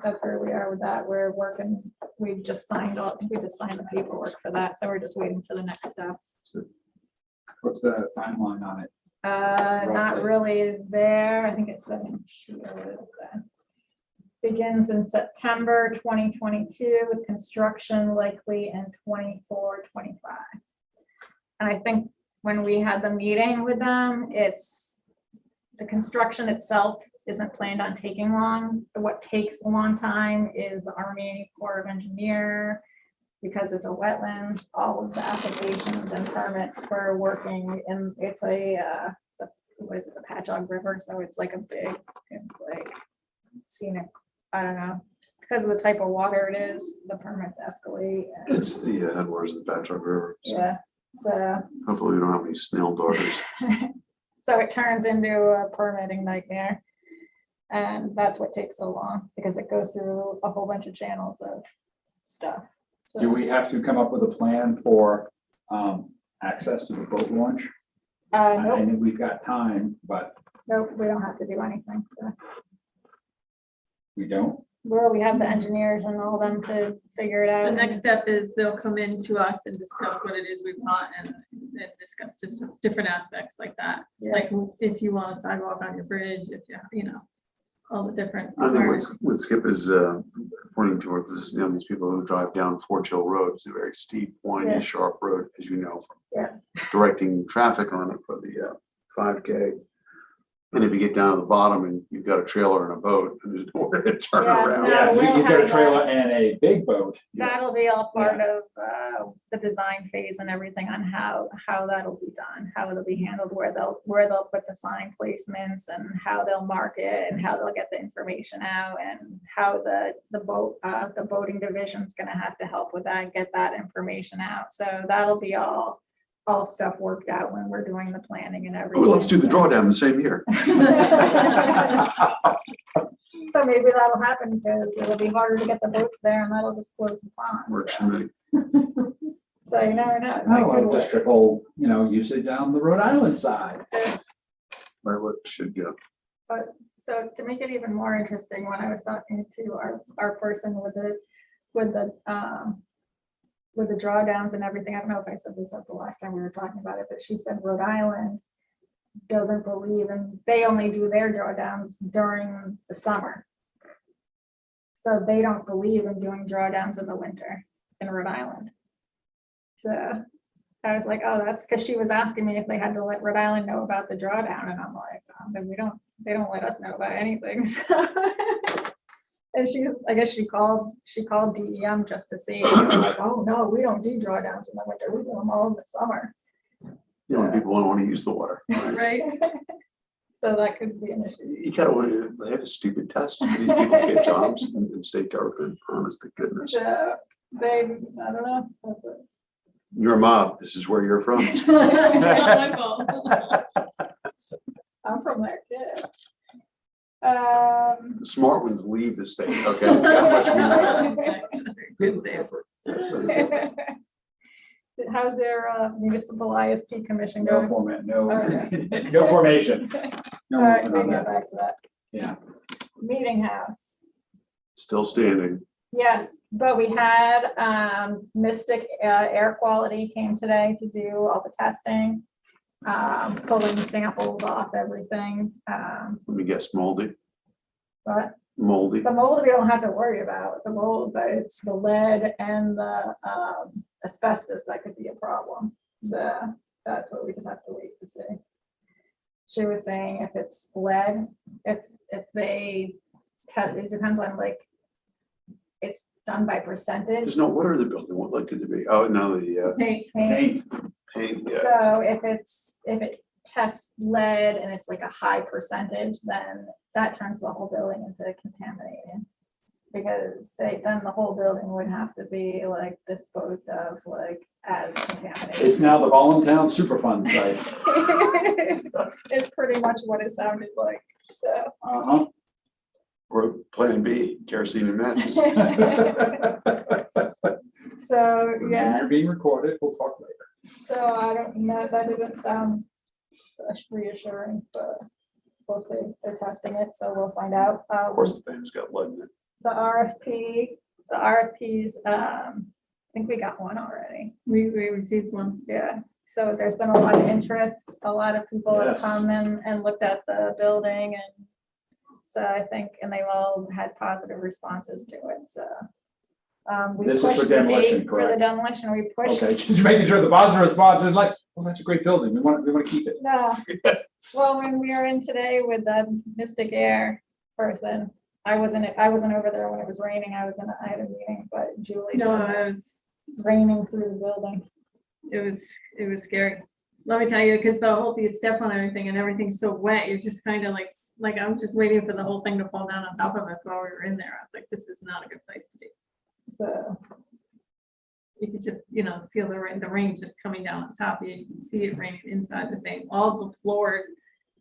that's where we are with that. We're working, we just signed the paperwork for that. So we're just waiting for the next steps.
What's the timeline on it?
Not
Roughly.
really there. I think it's begins in September 2022 with construction likely in 24, 25. And I think when we had the meeting with them, it's the construction itself isn't planned on taking long. What takes a long time is the Army Corps of Engineer, because it's a wetlands, all of the applications and permits for working, and it's what is it, the Patchogue River, so it's like a big, like, scenic, I don't know, because of the type of water it is, the permits escalate. And,
It's the headwaters of the Patchogue River. So
yeah, so
hopefully we don't have any snail darters.
so it turns into a permitting nightmare. And that's what takes so long, because it goes through a whole bunch of channels of stuff. So
Do we have to come up with a plan for access to the boat launch? I
nope,
think we've got time, but
nope, we don't have to do anything. So,
we don't.
well, we have the engineers and all them to figure it out.
The next step is they'll come in to us and discuss what it is we want and discuss just some different aspects like that.
Yeah.
Like if you want a sidewalk on your bridge, if you know, all the different.
I think what Skip is pointing towards is, these people who drive down Forge Hill Road. It's a very steep, windy,
Yeah.
sharp road, as you know, from
Yeah.
directing traffic on it for the 5K. And if you get down to the bottom and you've got a trailer and a boat, and there's nowhere to turn
Yeah,
around.
no.
Yeah,
we'll
you get a
have
trailer and a big boat.
That'll be all part of the design phase and everything on how that'll be done, how it'll be handled, where they'll put the sign placements and how they'll mark it and how they'll get the information out, and how the boating division's gonna have to help with that and get that information out. So that'll be all stuff worked out when we're doing the planning and everything.
Well, let's do the drawdown the same year.
So maybe that'll happen, because it'll be harder to get the boats there, and that'll just close the pond.
Works for me.
So you never know. It might
Oh,
could
well, just
work.
triple, usage down the Rhode Island side.
Right, what should go.
So to make it even more interesting, when I was talking to our person with the drawdowns and everything, I don't know if I said this up the last time we were talking about it, but she said Rhode Island doesn't believe, and they only do their drawdowns during the summer. So they don't believe in doing drawdowns in the winter in Rhode Island. So I was like, oh, that's because she was asking me if they had to let Rhode Island know about the drawdown, and I'm like, they don't let us know about anything. So, and I guess she called DEM just to see. Like, oh no, we don't do drawdowns in the winter. We do them all in the summer.
You know, when people don't want to use the water.
Right?
So that could be an issue.
You gotta, they have a stupid test. These people get jobs in state government, honest to goodness.
So they, I don't know.
You're a mob, this is where you're from.
It's not my fault.
I'm from there too.
The smart ones leave the state, okay? That much we know.
Good save.
So,
How's their municipal ISP commission
No
going?
format, no,
Okay.
no formation. No
All right,
movement
we
on
get
that.
back to that.
Yeah.
Meeting house.
Still standing.
Yes, but we had Mystic Air Quality came today to do all the testing, pulling samples off everything.
Let me guess, moldy,
But
moldy.
the mold we don't have to worry about, the mold, but it's the lead and the asbestos that could be a problem. So that's what we just have to wait to see. She was saying if it's lead, if they test, it depends on like, it's done by percentage.
There's no water in the building, what like could it be? Oh, no, the
Paint.
Paint.
paint, yeah.
So if it tests lead and it's like a high percentage, then that turns the whole building into contaminated. Because then the whole building would have to be like disposed of like as contaminated.
It's now the Voluntown Superfund site.
It's pretty much what it sounded like, so.
Uh-huh.
Or plan B, kerosene and matches.
So, yeah,
You're being recorded, we'll talk later.
so I don't know, that didn't sound reassuring, but we'll see. They're testing it, so we'll find out.
Of course, the thing's got lead in it.
The RFPs, I think we got one already.
We received one.
Yeah, so there's been a lot of interest. A lot of people have
Yes.
come and looked at the building, and so I think, and they've all had positive responses to it, so. We
This is for
pushed the
demolition,
date for the
correct?
demolition, we pushed.
Okay, just making sure the positive response is like, well, that's a great building, we want to keep it.
No, well, when we were in today with the Mystic Air person, I wasn't over there when it was raining, I had a meeting, but Julie
No,
said
it was,
raining through the building.
it was scary. Let me tell you, because the whole, you'd step on everything and everything's so wet, you're just kind of like, I'm just waiting for the whole thing to fall down on top of us while we were in there. I was like, this is not a good place to be.
So,
You could just, feel the rain's just coming down on top of you. You can see it raining inside the thing, all the floors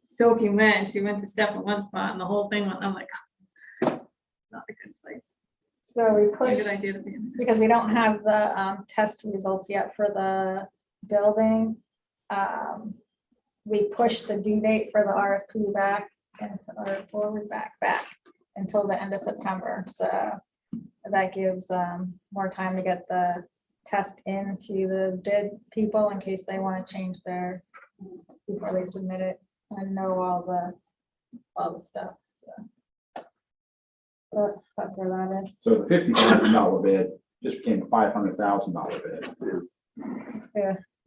soaking wet. And she went to step in one spot and the whole thing went, I'm like, not a good place.
so we
Not a
pushed.
good idea to be in.
Because we don't have the test results yet for the building. We pushed the due date for the RFP back and or forward back until the end of September. So that gives more time to get the test into the bid people in case they want to change their before they submit it and know all the stuff. So but that's where that is.
So the $50,000 bid just became a $500,000 bid.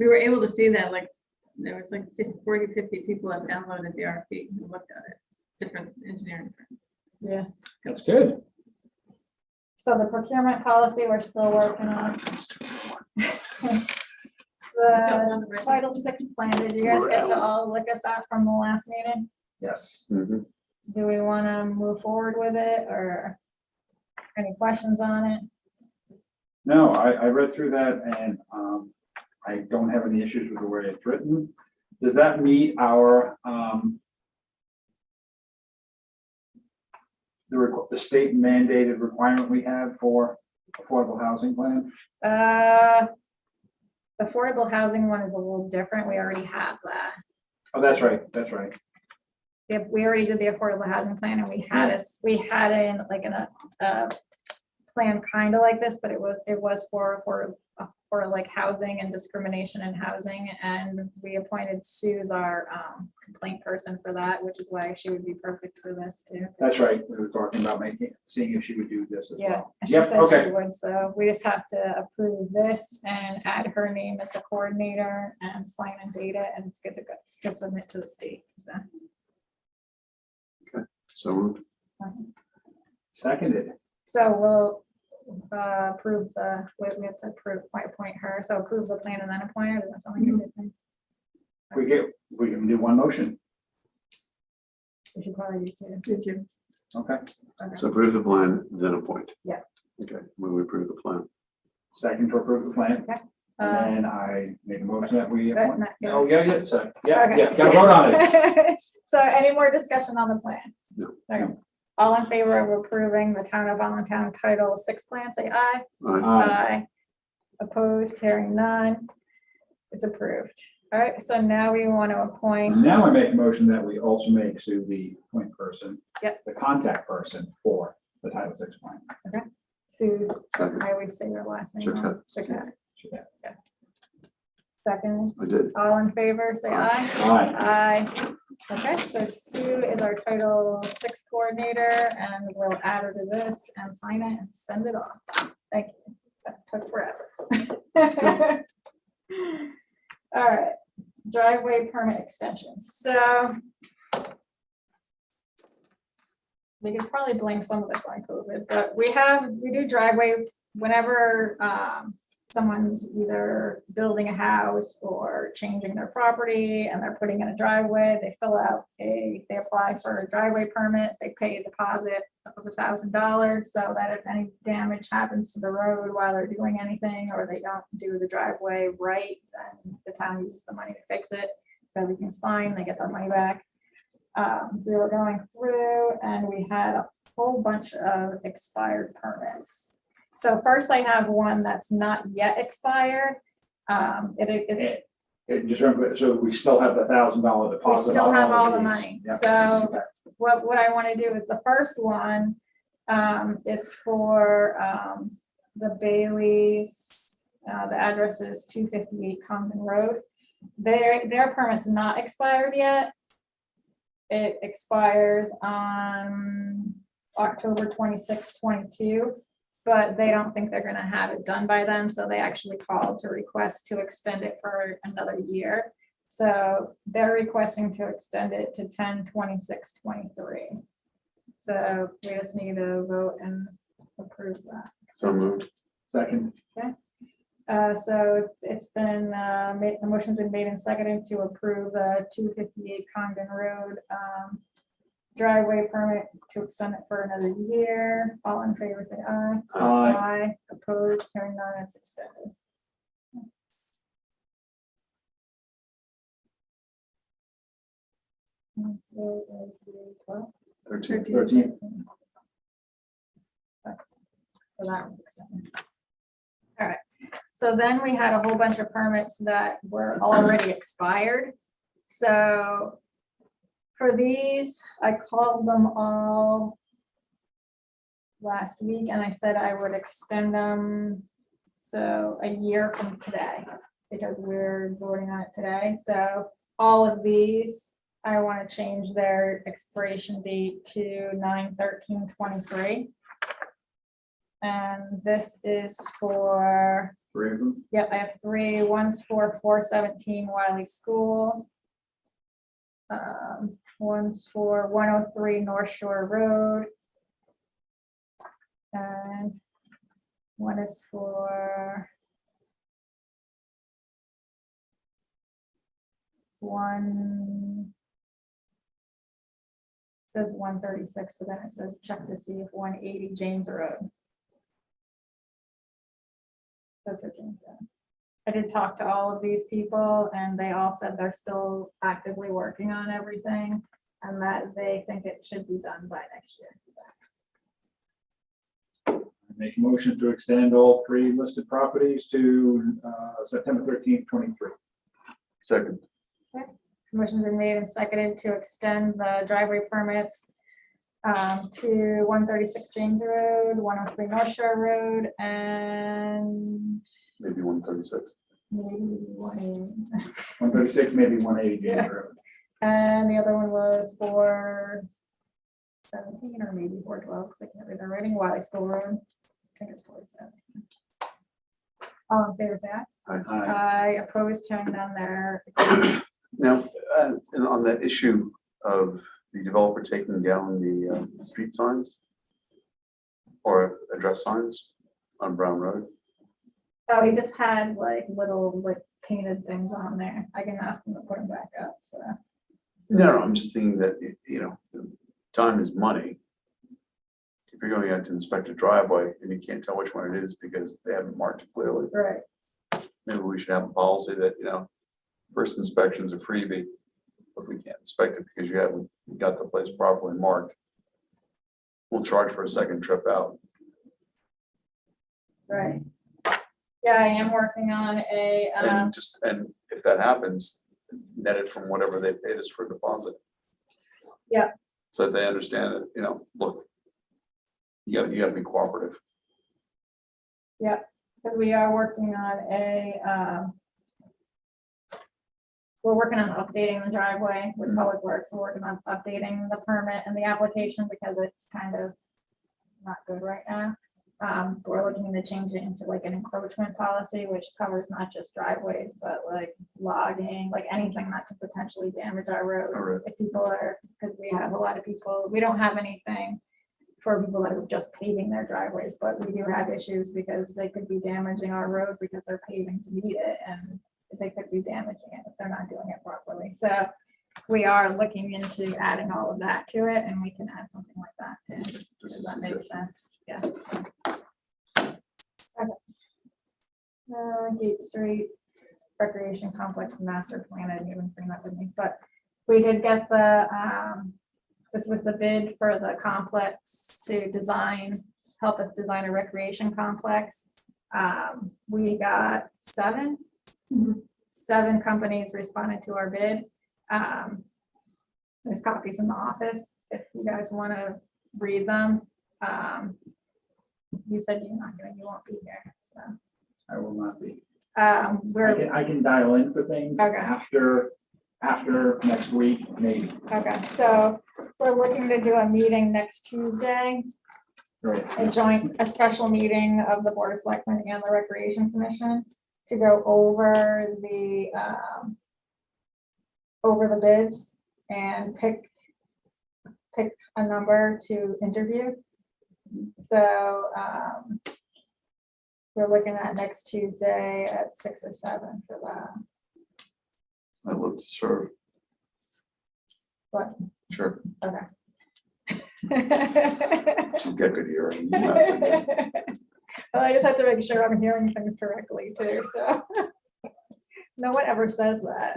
We were able to see that, like, there was like 40, 50 people that downloaded the RFP and looked at it, different engineering firms.
Yeah.
That's good.
So the procurement policy, we're still working on. The Title VI plan, did you guys get to all look at that from the last meeting?
Yes.
Mhm.
Do we want to move forward with it or any questions on it?
No, I read through that and I don't have any issues with the way it's written. Does that meet our the state mandated requirement we have for affordable housing plan?
The affordable housing one is a little different. We already have that.
Oh, that's right, that's right.
If we already did the affordable housing plan and we had in like a plan kind of like this, but it was for like housing and discrimination in housing. And we appointed Sue as our complaint person for that, which is why she would be perfect for this too.
That's right. We were talking about seeing if she would do this as
Yeah,
well.
and she
Yep,
said
okay.
she would, so we just have to approve this and add her name as the coordinator and sign and date it, and it's good to go, to submit to the state, so.
So moved.
Seconded.
So we'll approve we have to approve, appoint her, so approve the plan and then appoint her, does that sound like a good thing?
We can do one motion,
We should probably do two.
Did you?
okay?
Okay.
So approve the plan, then appoint.
Yeah.
Okay, when we approve the plan.
Second to approve the plan,
Um,
and then I make a motion that we
but
appoint.
not-
Oh, yeah, so, yeah,
Okay.
gotta vote on it.
So any more discussion on the plan?
No.
Okay. All in favor of approving the Town of Allentown Title VI plan, say aye.
All right,
Aye.
Opposed, hearing none. It's approved. All right, so now we want to appoint,
Now I make a motion that we also make Sue the point person.
Yep.
The contact person for the Title VI plan.
Sue,
second,
I always say your last name.
Chiquette.
wrong. Chiquette.
Yeah.
Second,
I did.
all in favor, say aye.
Aye.
Aye. Okay, so Sue is our Title VI coordinator, and we'll add her to this and sign it and send it off. Thank you. That took forever. All right, driveway permit extensions. So we could probably blame some of this on COVID, but we do driveway whenever someone's either building a house or changing their property and they're putting in a driveway, they they apply for a driveway permit, they pay a deposit of $1,000 so that if any damage happens to the road while they're doing anything, or they don't do the driveway right, then the town uses the money to fix it. If everything's fine, they get their money back. We were going through and we had a whole bunch of expired permits. So first I have one that's not yet expired. It's,
Just remember, so we still have the $1,000
we
deposit.
still
on
have all
of
the
these.
money.
Yeah.
So what I want to do is the first one, it's for the Baileys. The address is 258 Condon Road. Their permit's not expired yet. It expires on October 26, 22, but they don't think they're gonna have it done by then, so they actually called to request to extend it for another year. So they're requesting to extend it to 10/26/23. So we just need to vote and approve that.
So moved.
Second,
So it's been, the motion's been made and seconded to approve the 258 Condon Road driveway permit to extend it for another year. All in favor, say aye.
Aye.
Opposed, hearing none, it's extended. What is the 12th?
13.
13.
So that one's extended. All right, so then we had a whole bunch of permits that were already expired. So for these, I called them all last week and I said I would extend them so a year from today, because we're voting on it today. So all of these, I want to change their expiration date to 9/13/23. And this is for,
three of them.
yep, I have three. One's for 417 Wiley School. One's for 103 North Shore Road. And one is for says 136, but then it says check to see if 180 James Road. Those are James Road. I did talk to all of these people and they all said they're still actively working on everything and that they think it should be done by next year.
Make a motion to extend all three listed properties to September 13th, 23.
Second,
Motion's been made and seconded to extend the driveway permits to 136 James Road, 103 North Shore Road, and
maybe 136.
maybe 180.
136, maybe 180 James
Yeah.
Road.
And the other one was for 17 or maybe 412, because I can't read the writing, Wiley School Road. I think it's 47. All in favor, say aye.
Aye.
I opposed, hearing none there.
Now, and on that issue of the developer taking down the street signs or address signs on Brown Road.
Oh, he just had like little painted things on there. I can ask them to put them back up, so.
No, I'm just thinking that, you know, time is money. If you're going out to inspect a driveway and you can't tell which one it is because they haven't marked it clearly,
Right,
maybe we should have a policy that, you know, first inspection's a freebie, but we can't inspect it because you haven't got the place properly marked. We'll charge for a second trip out.
right. Yeah, I am working on a,
And if that happens, net it from whatever they paid us for deposit.
Yeah.
So that they understand that, you know, look, you gotta be cooperative.
because we are working on we're working on updating the driveway with Public Works. We're working on updating the permit and the application because it's kind of not good right now. We're looking to change it into like an encroachment policy, which covers not just driveways, but like logging, like anything that could potentially damage our road.
Alright.
If people are, because we have a lot of people, we don't have anything for people that are just paving their driveways, but we do have issues because they could be damaging our road because they're paving to meet it, and they could be damaging it if they're not doing it properly. So we are looking into adding all of that to it, and we can add something like that. Too. Does that make sense? Yeah. Okay. Gate Street Recreation Complex Master Plan. I didn't even bring that with me, but we did get the, this was the bid for the complex to design, help us design a recreation complex. We got seven companies responded to our bid. There's copies in the office if you guys want to read them. You said you're not going, you won't be here, so.
I will not be.
We're,
I can dial in for things
Okay.
after next week, maybe.
okay, so we're looking to do a meeting next Tuesday,
Right.
a special meeting of the Board of Selectmen and the Recreation Commission to go over the bids and pick a number to interview. So we're looking at next Tuesday at 6 or 7 for that.
I'd love to serve.
What?
Sure.
Okay.
She's got good hearing. Not so good.
Well, I just have to make sure I'm hearing things correctly too, so. No one ever says that.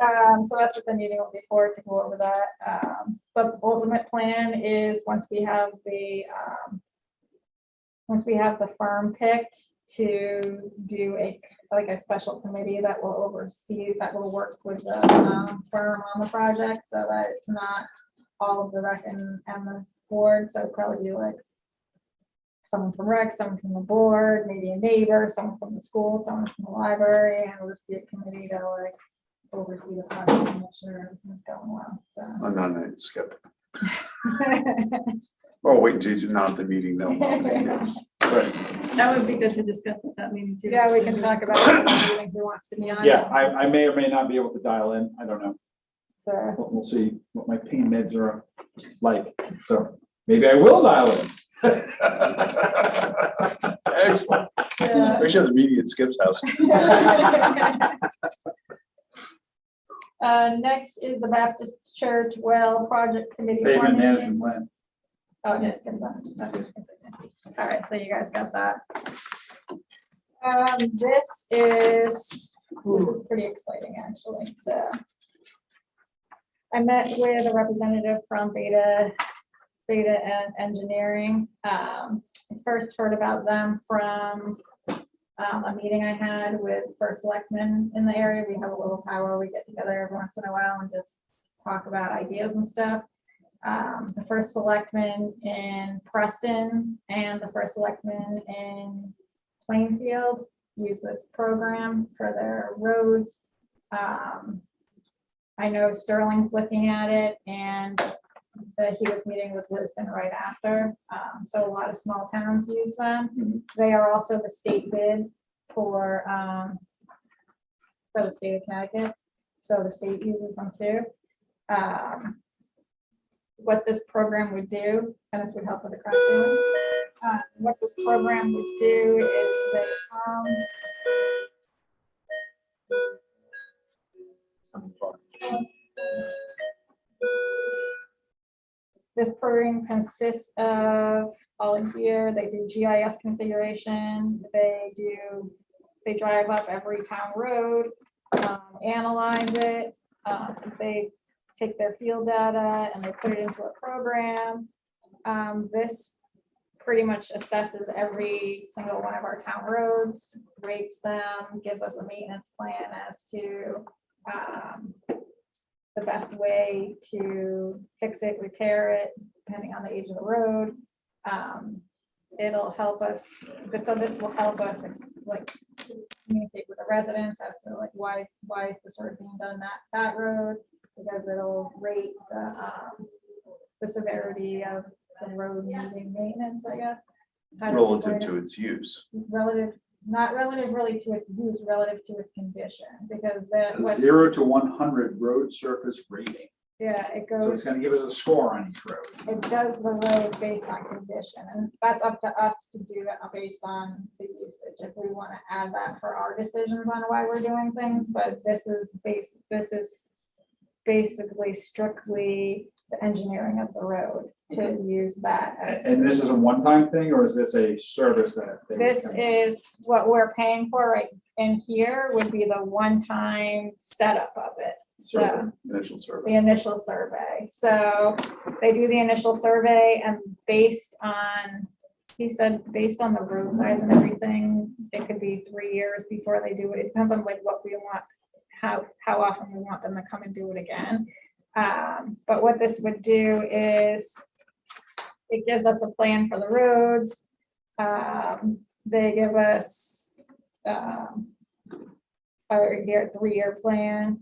So that's what the meeting will be for, to go over that. The ultimate plan is once we have the firm picked, to do a special committee that will oversee, that will work with the firm on the project, so that it's not all of the rec and the board. So probably do like someone from rec, someone from the board, maybe a neighbor, someone from the school, someone from the library, and it'll just be a committee to like oversee the project and make sure everything's going well. So.
I'm not a skeptic. Oh, wait until you're not at the meeting, no. Right.
That would be good to discuss at that meeting too.
Yeah, we can talk about it in the meetings who wants to be on.
Yeah, I may or may not be able to dial in. I don't know.
So,
We'll see what my pain meds are like. So maybe I will dial in.
Excellent.
yeah.
We should have a meeting at Skip's house.
Next is the Baptist Church Well Project Committee.
Pavement
formation.
management plan.
Oh, yes, get that. All right, so you guys got that. This is pretty exciting, actually. So I met with a representative from Beta and Engineering. I first heard about them from a meeting I had with First Selectmen in the area. We have a little power. We get together every once in a while and just talk about ideas and stuff. The First Selectmen in Preston and the First Selectmen in Plainfield use this program for their roads. I know Sterling's looking at it, and that he was meeting with Lisbon right after. So a lot of small towns use them. They are also the state bid for the state of Connecticut. So the state uses them too. What this program would do, and this would help with the crack ceiling, What this program would do is they, this program consists of all in here. They do GIS configuration. They drive up every town road, analyze it. They take their field data and they put it into a program. This pretty much assesses every single one of our town roads, rates them, gives us a maintenance plan as to the best way to fix it, repair it, depending on the age of the road. It'll help us, so this will help us like communicate with the residents as to like why this sort of being done that road, because it'll rate the severity of the road needing maintenance, I guess. How to
Relative
explain
to
it.
its use.
Relative, not relative really to its use, relative to its condition, because
A
what,
0 to 100 road surface rating.
yeah, it
So it's
goes,
gonna give us a score on each road.
it does the road based on condition, and that's up to us to do it based on the usage. If we want to add that for our decisions on why we're doing things, but this is basically strictly the engineering of the road to use that as.
And this is a one-time thing, or is this a service that? they would
This
come-
is what we're paying for right in here would be the one-time setup of it.
Survey, initial
The
survey.
initial survey. So they do the initial survey and based on, he said, based on the road size and everything, it could be 3 years before they do it. It depends on like what we want, how often we want them to come and do it again. But what this would do is it gives us a plan for the roads. They give us a 3-year plan.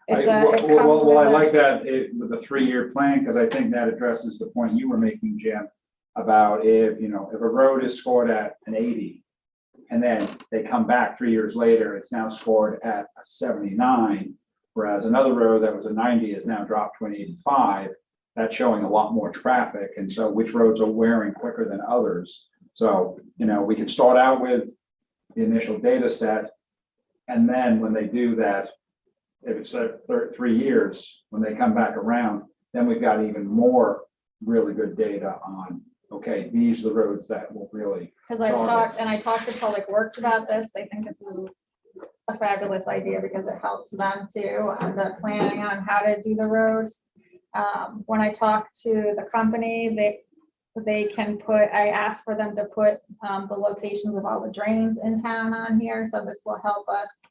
It comes
Well, I
with
like that with the 3-year plan, because I think that addresses the point you were making, Jim, about if a road is scored at an 80, and then they come back 3 years later, it's now scored at a 79, whereas another road that was a 90 is now dropped to an 85, that's showing a lot more traffic, and so which roads are wearing quicker than others. So, we could start out with the initial data set, and then when they do that, if it's 3 years, when they come back around, then we've got even more really good data on, okay, these are the roads that will really.
Because I talked to Public Works about this. They think this is a fabulous idea because it helps them too on the planning on how to do the roads. When I talked to the company, they can put, I asked for them to put the locations of all the drains in town on here, so this will help us.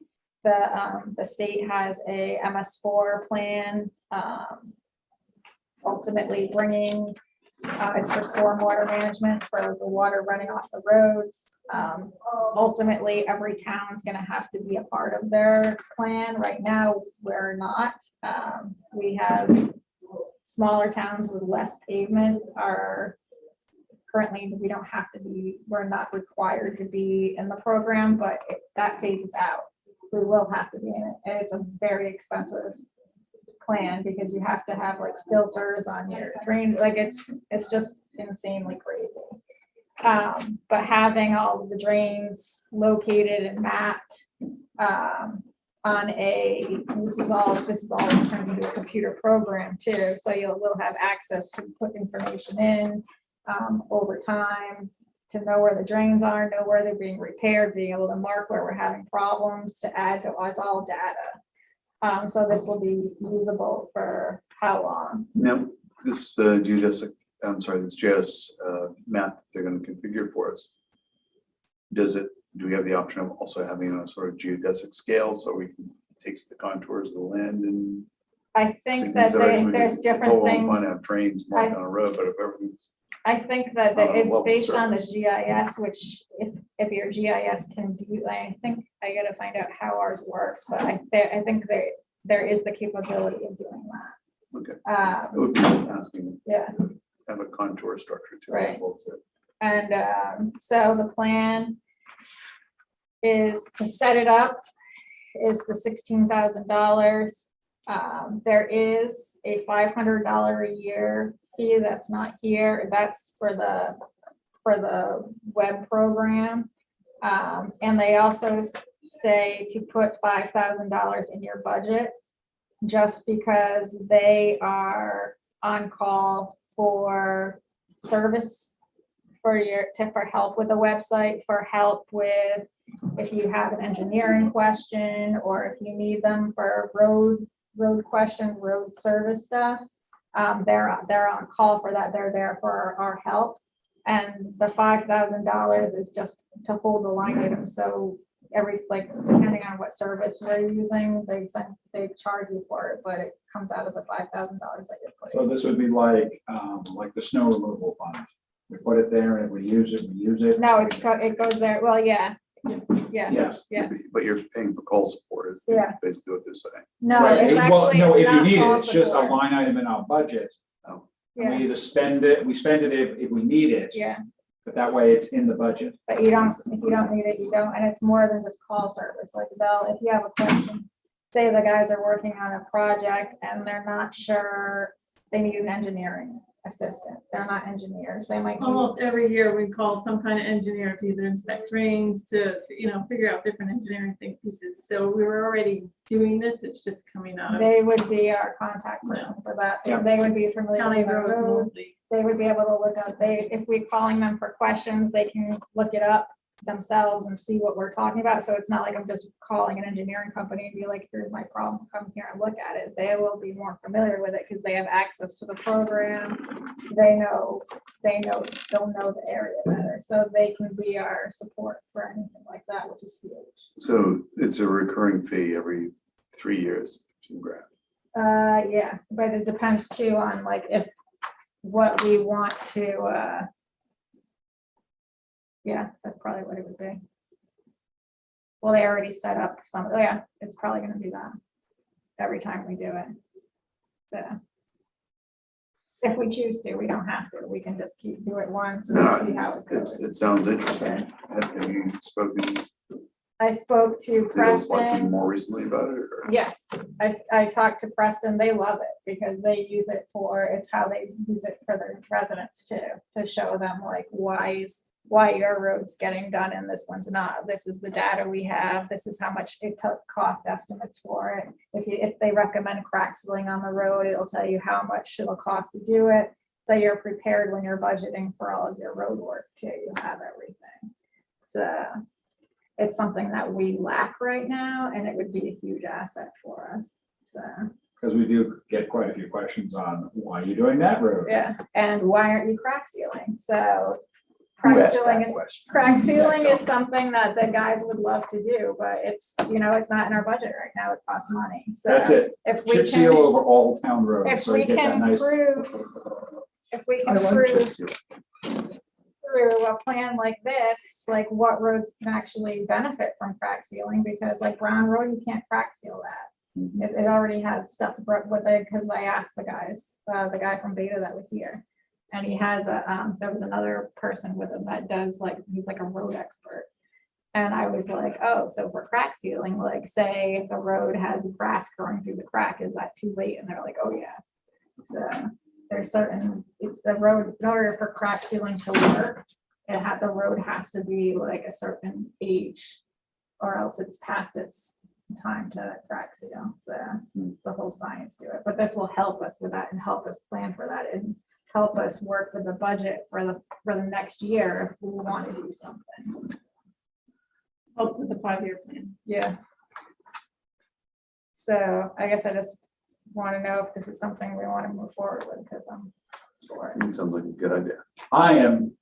The state has a MS4 plan, ultimately bringing, it's for stormwater management for the water running off the roads. Ultimately, every town's gonna have to be a part of their plan. Right now, we're not. We have smaller towns with less pavement are currently, we don't have to be, we're not required to be in the program, but that phases out. We will have to be in it, and it's a very expensive plan because you have to have like filters on your drains, like it's just insanely crazy. But having all of the drains located and mapped on this is all turned into a computer program too, so we'll have access to put information in over time, to know where the drains are, know where they're being repaired, being able to mark where we're having problems, to add to, it's all data. So this will be usable for how long?
Now, this geodesic, this GIS map they're going to configure for us. Do we have the option of also having a sort of geodesic scale so we can takes the contours of the land and
I think that there's different things.
Fun to have trains marked on a road, but if everything's
I think that
it's
it's based on the
surface.
GIS, which if your GIS can do, I think I gotta find out how ours works, but I think there is the capability of doing that.
Okay. It would be asking
Yeah,
to have a contour structure to
Right.
it. Also.
and so the plan is to set it up is the $16,000. There is a $500 a year fee that's not here. That's for the web program. And they also say to put $5,000 in your budget just because they are on call for service for help with the website, for help with if you have an engineering question or if you need them for road questions, road service stuff. They're on call for that. They're there for our help. And the $5,000 is just to hold the line item. So depending on what service we're using, they charge you for it, but it comes out of the $5,000 that you put
So
in.
this would be like the snow removal fund. We put it there and we use it.
No, it goes there. Well, yeah.
Yes,
Yeah.
but you're paying for call support is
Yeah.
basically what they're saying.
No,
Right,
it's
well,
actually,
no,
it's
if you
not
need it,
call
it's just a
support.
line item in our budget. And
Yeah,
we either spend it if we need it,
yeah,
but that way it's in the budget.
but if you don't need it, you don't, and it's more than just call service, like if you have a question, say the guys are working on a project and they're not sure, they need an engineering assistant, they're not engineers, they might. need-
Almost every year we call some kind of engineer to either inspect drains, to, figure out different engineering pieces. So we were already doing this, it's just coming out of
They would be our contact person for that,
Yeah.
and they would be familiar
county
with the
roads
roads.
mostly.
They would be able to look up, if we're calling them for questions, they can look it up themselves and see what we're talking about. So it's not like I'm just calling an engineering company and be like, here's my problem, come here and look at it. They will be more familiar with it because they have access to the program. They'll know the area better. So they can be our support for anything like that, which is huge.
So it's a recurring fee every 3 years, $2,000.
Yeah, but it depends too on if what we want to, yeah, that's probably what it would be. Well, they already set up it's probably gonna be that every time we do it. So if we choose to, we don't have to, we can just do it once and see how it
No,
goes.
it sounds interesting. Have you spoken
I spoke to
to those selectmen
Preston.
more recently about it? Or?
Yes, I talked to Preston, they love it because they use it it's how they use it for their residents too, to show them why your road's getting done and this one's not. This is the data we have, this is how much it took, cost estimates for it. If they recommend crack sealing on the road, it'll tell you how much it'll cost to do it. So you're prepared when you're budgeting for all of your road work too, you have everything. So it's something that we lack right now, and it would be a huge asset for us, so.
Because we do get quite a few questions on why you're doing that road.
Yeah, and why aren't you crack sealing? So
Who
crack
asked
sealing
that
is,
question?
crack sealing is something that the guys would love to do, but it's not in our budget right now, it costs money, so.
That's it.
If we
Chip seal
can,
over all town roads.
if
so
we
you get that
can
nice.
prove, if we
I
can
like
prove
chip seal.
through a plan like this, like what roads can actually benefit from crack sealing, because like Brown Road, you can't crack seal that.
Mhm.
It already has stuff with it, because I asked the guy from Beta that was here. And he has there was another person with him that does he's like a road expert. And I was like, oh, so for crack sealing, say if the road has grass growing through the crack, is that too late? And they're like, oh yeah. So there's if the road, in order for crack sealing to work, the road has to be a certain age, or else it's past its time to crack seal. So it's a whole science to it, but this will help us with that and help us plan for that and help us work with the budget for the next year if we want to do something.
Helps with the 5-year plan.
Yeah. So I guess I just want to know if this is something we want to move forward with, because I'm for it.
It sounds like a good idea.
I am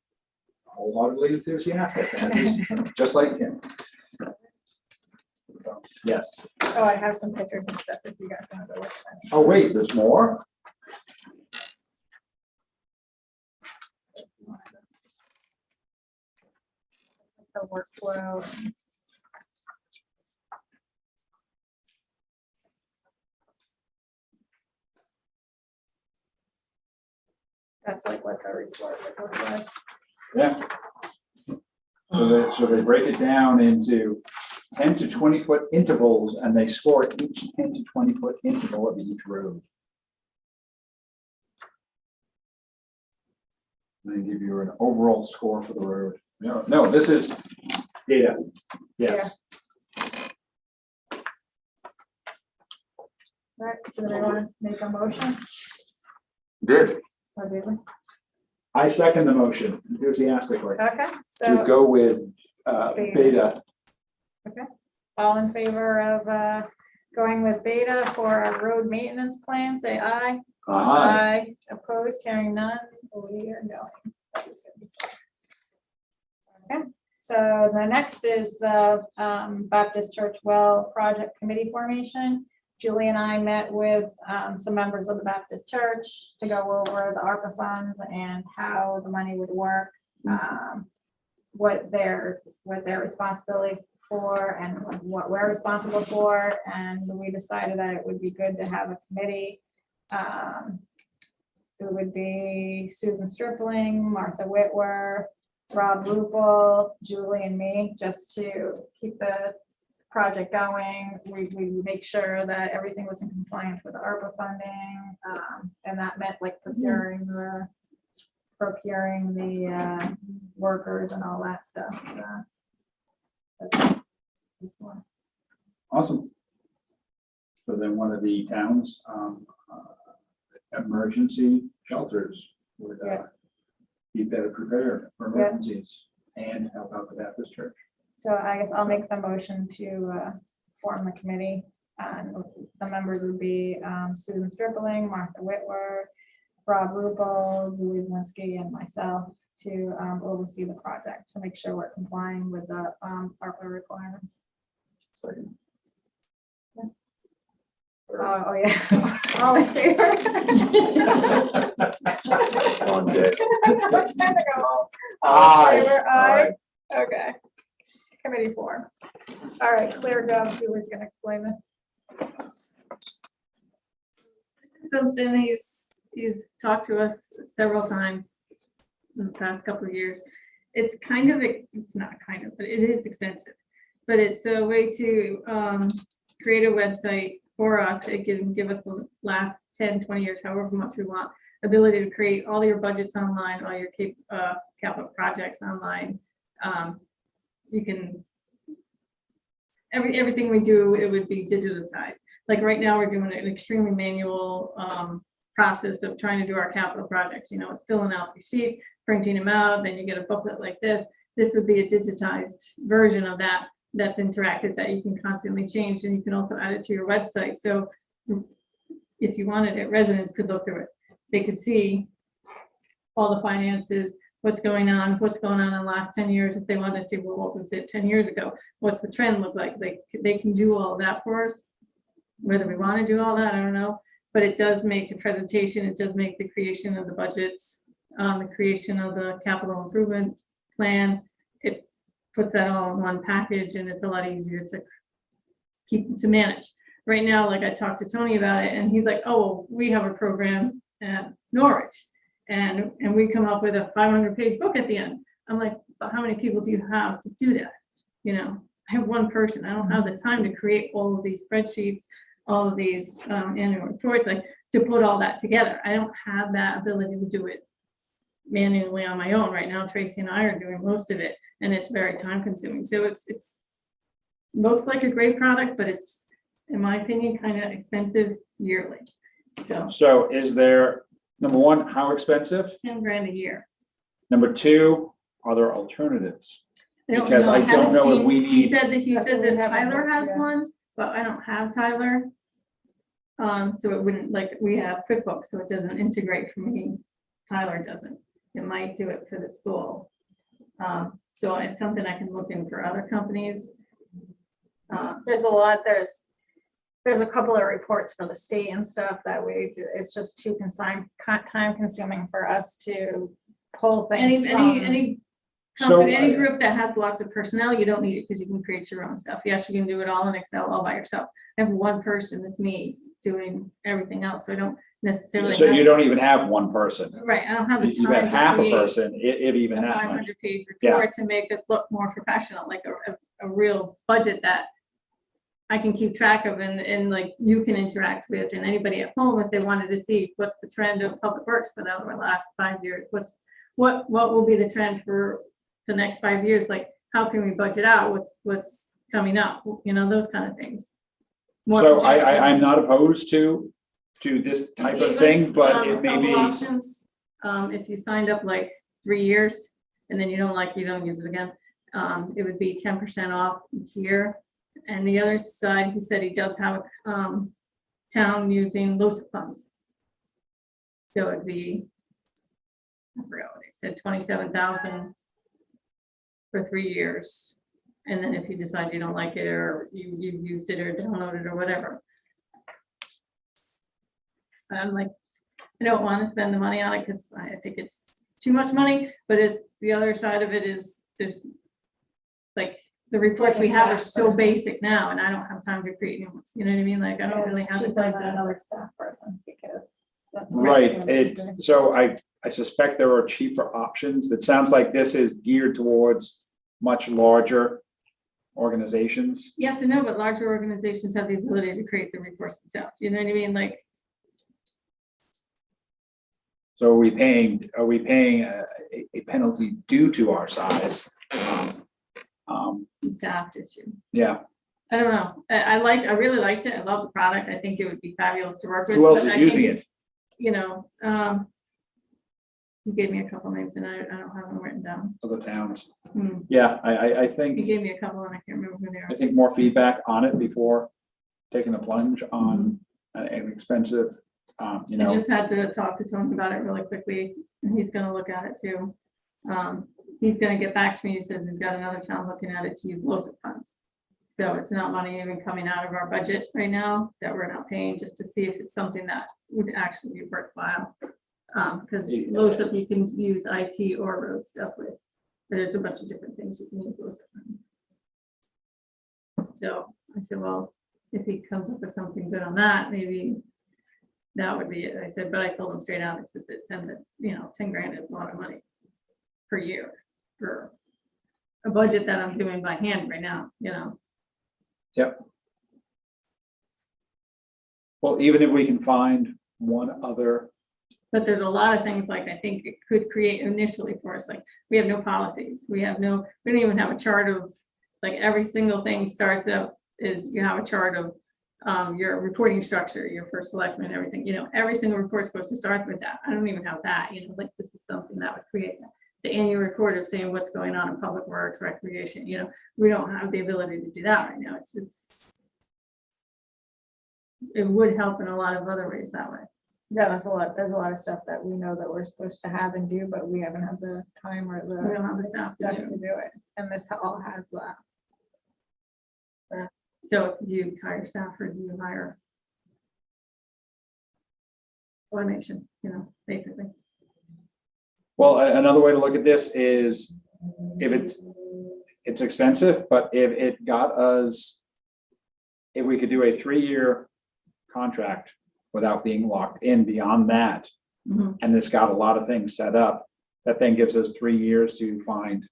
wholeheartedly enthusiastic, as is just like him. Yes.
Oh, I have some pictures and stuff if you guys want to go look at them.
Oh, wait, there's more?
The workflow. and- That's what the report would look like.
Yeah. So they break it down into 10 to 20 foot intervals, and they score each 10 to 20 foot interval of each road. And they give you an overall score for the road. No, this is data. Yes.
Right, so they want to make a motion?
Did.
Or do we?
I second the motion enthusiastically
Okay,
to
so
go with beta.
all in favor of going with Beta for our road maintenance plan, say aye.
Aye.
Opposed, hearing none, we are going. Okay, so the next is the Baptist Church Well Project Committee formation. Julie and I met with some members of the Baptist Church to go over the ARPA funds and how the money would work, what their responsibility for and what we're responsible for. And we decided that it would be good to have a committee. It would be Susan Stripling, Martha Whitwer, Rob Rupel, Julie and me, just to keep the project going. We make sure that everything was in compliance with the ARPA funding. And that meant like procuring the workers and all that stuff. So that's
Awesome. So then one of the towns emergency shelters would be better prepared for emergencies and help out the Baptist Church.
So I guess I'll make the motion to form the committee. And the members would be Susan Stripling, Martha Whitwer, Rob Rupel, Julie Zielinski, and myself to oversee the project to make sure we're complying with the ARPA requirements.
Second.
Oh, yeah. All in favor?
Long day.
All in favor? Aye. Okay. Committee form. All right, clear gov, Julie's gonna explain this.
This is something he's talked to us several times in the past couple of years. It's kind of, it's not kind of, but it is expensive. But it's a way to create a website for us. It can give us the last 10, 20 years, however much we want, ability to create all your budgets online, all your capital projects online. You can, everything we do, it would be digitized. Like right now, we're doing an extremely manual process of trying to do our capital projects. You know, it's filling out the sheets, printing them out, then you get a booklet like this. This would be a digitized version of that that's interactive, that you can constantly change, and you can also add it to your website. So if you wanted it, residents could look through it. They could see all the finances, what's going on in the last 10 years. If they want to see, well, what was it 10 years ago? What's the trend look like? They can do all of that for us. Whether we want to do all that, I don't know. But it does make the presentation, it does make the creation of the budgets, the creation of the capital improvement plan. It puts that all in one package, and it's a lot easier to manage. Right now, like I talked to Tony about it, and he's like, oh, we have a program at Norwich, and we come up with a 500-page book at the end. I'm like, but how many people do you have to do that? You know, I have one person. I don't have the time to create all of these spreadsheets, all of these annual reports, like to put all that together. I don't have that ability to do it manually on my own. Right now, Tracy and I are doing most of it, and it's very time consuming. So it's looks like a great product, but it's, in my opinion, kind of expensive yearly.
So is there, number one, how expensive?
10 grand a year.
Number two, are there alternatives?
I don't
Because
know,
I
haven't
don't know if
seen-
we
He
need,
said that
That's what we haven't
Tyler
looked
has
yet.
one, but I don't have Tyler. So it wouldn't, like, we have QuickBooks, so it doesn't integrate for me. Tyler doesn't. It might do it for the school. So it's something I can look in for other companies.
There's a lot, there's a couple of reports for the state and stuff that it's just too time consuming for us to pull things
Any
So,
company, any group that has lots of personnel, you don't need it because you can create your own stuff. Yes, you can do it all in Excel all by yourself. I have one person, it's me, doing everything else. So I don't necessarily.
So you don't even have one person.
Right, I don't have the
You have
time to
half a
create
person, if even
a
that
five
much.
hundred page
Yeah.
report to make us look more professional, like a real budget that I can keep track of and like you can interact with, and anybody at home, if they wanted to see what's the trend of public works for the last 5 years, what will be the trend for the next 5 years, like how can we budget out what's coming up, you know, those kind of things. More
So
projections.
I'm not opposed to this type
He
of
gave
thing,
us,
but
a
it may
couple
be,
options. If you signed up like 3 years and then you don't use it again, it would be 10% off each year. And the other side, he said he does have a town using LoSiP funds. So it'd be, I forgot what he said, 27,000 for 3 years. And then if you decide you don't like it, or you've used it or downloaded or whatever. I'm like, I don't want to spend the money on it because I think it's too much money, but the other side of it is there's like the reports we have are so basic now, and I don't have time to create new ones. You know what I mean? Like I don't really have the time to.
Another staff person because. That's
right, so I suspect there are cheaper options. It sounds like this is geared towards much larger organizations.
Yes and no, but larger organizations have the ability to create the reports themselves. You know what I mean? Like,
So are we paying a penalty due to our size?
staff issue.
Yeah,
I don't know. I really liked it. I love the product. I think it would be fabulous to work with.
Who else
but
is
I think
using it?
it's, you know, you gave me a couple names and I don't have them written down.
other towns.
Hmm.
Yeah, I
You
think,
gave me a couple and I can't remember who they
I
are.
think more feedback on it before taking the plunge on an expensive, you
I
know.
just had to talk to Tony about it really quickly, and he's gonna look at it too. He's gonna get back to me. He says he's got another town looking at it to use lots of funds. So it's not money even coming out of our budget right now that we're not paying, just to see if it's something that would actually be worthwhile. Because LoSiP you can use IT or road stuff with. There's a bunch of different things you can use LoSiP on. So I said, well, if he comes up with something good on that, maybe that would be it. I said, but I told him straight out, I said that 10 grand is a lot of money per year for a budget that I'm doing by hand right now, you know.
Yep. Well, even if we can find one other,
But there's a lot of things like I think it could create initially for us, like we have no policies. We don't even have a chart of, like every single thing starts up is you have a chart of your reporting structure, your first selectman, everything, you know, every single report's supposed to start with that. I don't even have that, you know, like this is something that would create the annual report of saying what's going on in public works, recreation, you know, we don't have the ability to do that right now. It would help in a lot of other ways that way.
Yeah, that's a lot. There's a lot of stuff that we know that we're supposed to have and do, but we haven't had the time or
We
the
don't have the staff to do.
it. And this all has that.
So it's, do you hire staff or do you hire automation, you know, basically?
well, another way to look at this is if it's expensive, but if it got us, if we could do a 3-year contract without being locked in beyond that,
Mhm.
and this got a lot of things set up, that then gives us 3 years to find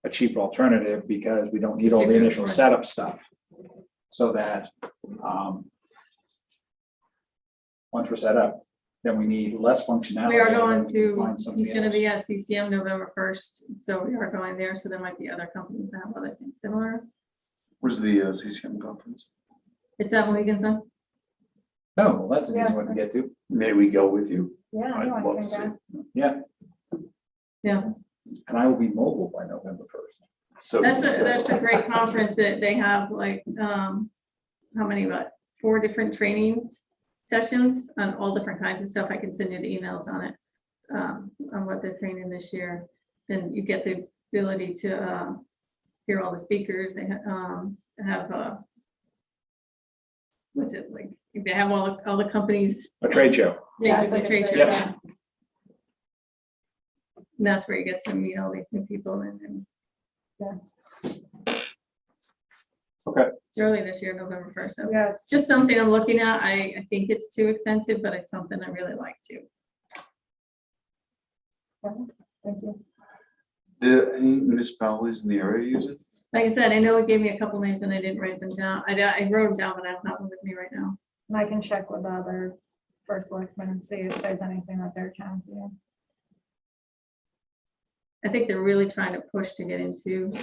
a cheaper alternative because we don't need all the initial setup stuff. So that, once we're set up, then we need less functionality.
We are
and then
going
we can
to,
find something
he's gonna be
else.
at CCM November 1st, so we are going there, so there might be other companies that have other things similar.
Where's the CCM conference?
It's at Mohegan Sun.
No, well, that's an easy one to get to.
May we go with you?
Yeah.
I'd
anyone
love
can
to see.
go.
Yeah,
Yeah,
and I will be mobile by November 1st.
So
that's a great conference that they have like, how many, about 4 different training sessions on all different kinds of stuff. I can send you the emails on it, on what they're training this year. Then you get the ability to hear all the speakers. They have what's it like? They have all the companies,
A trade show.
Yeah, it's
basically
like a
trade show.
trade
Yeah. And that's where you get to meet all these new people and It's early this year, November 1st, so
Yeah,
it's just something I'm looking at. I think it's too expensive, but it's something I really like too.
thank you.
Do any municipalities in the area use it?
Like I said, I know it gave me a couple names and I didn't write them down. I wrote them down, but I don't have them with me right now.
And I can check with the other first selectmen and see if there's anything that their towns use.
I think they're really trying to push to get into,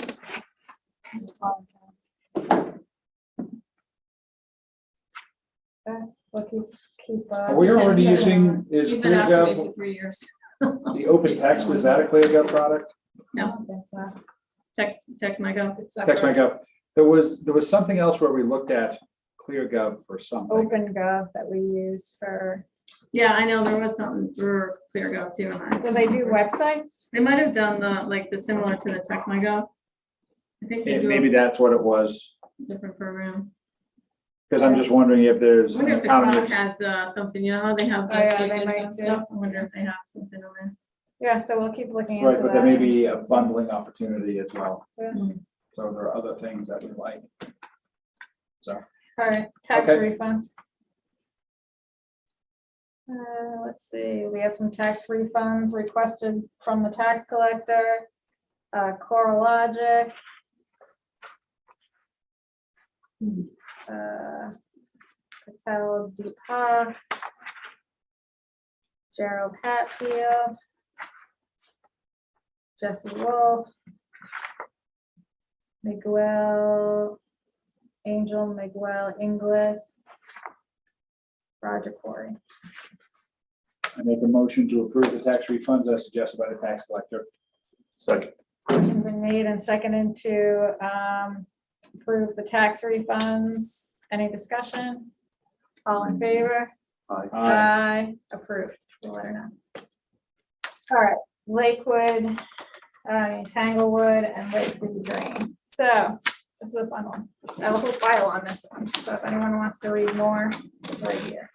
Okay, we'll keep.
Are we already using, is
we've been after me
ClearGov,
for 3 years.
the open text, is that a ClearGov product?
No. Text my go.
Text my gov. There was something else where we looked at ClearGov for something.
Open Gov that we use for,
Yeah, I know there was something for ClearGov too. And
do they do websites?
they might have done the similar to the Text My Go. I think they do
Maybe
a
that's what it was,
different program.
because I'm just wondering if there's
I wonder
an
if the
economy.
cloud has something, you know how they have
Oh, yeah,
the
they
stickers
might
and
do.
stuff. I wonder if they have something on there.
Yeah, so we'll keep looking into
Right,
that.
but there may be a bundling opportunity as well.
Yeah.
So there are other things that we like. So,
All right, tax
Okay.
refunds. Let's see, we have some tax refunds requested from the tax collector, CoreLogic. Patel Deepak. Gerald Hatfield. Jesse Wolf. Miguel, Angel Miguel Inglis. Roger Corey.
I make a motion to approve the tax refunds as suggested by the tax collector.
Second.
Motion's been made and seconded to approve the tax refunds. Any discussion? All in favor? Aye. Approved. We'll let her know. All right, Lakewood, Tanglewood, and Lakeview Drain. So this is a fun one. I have a whole file on this one. So if anyone wants to read more, it's right here.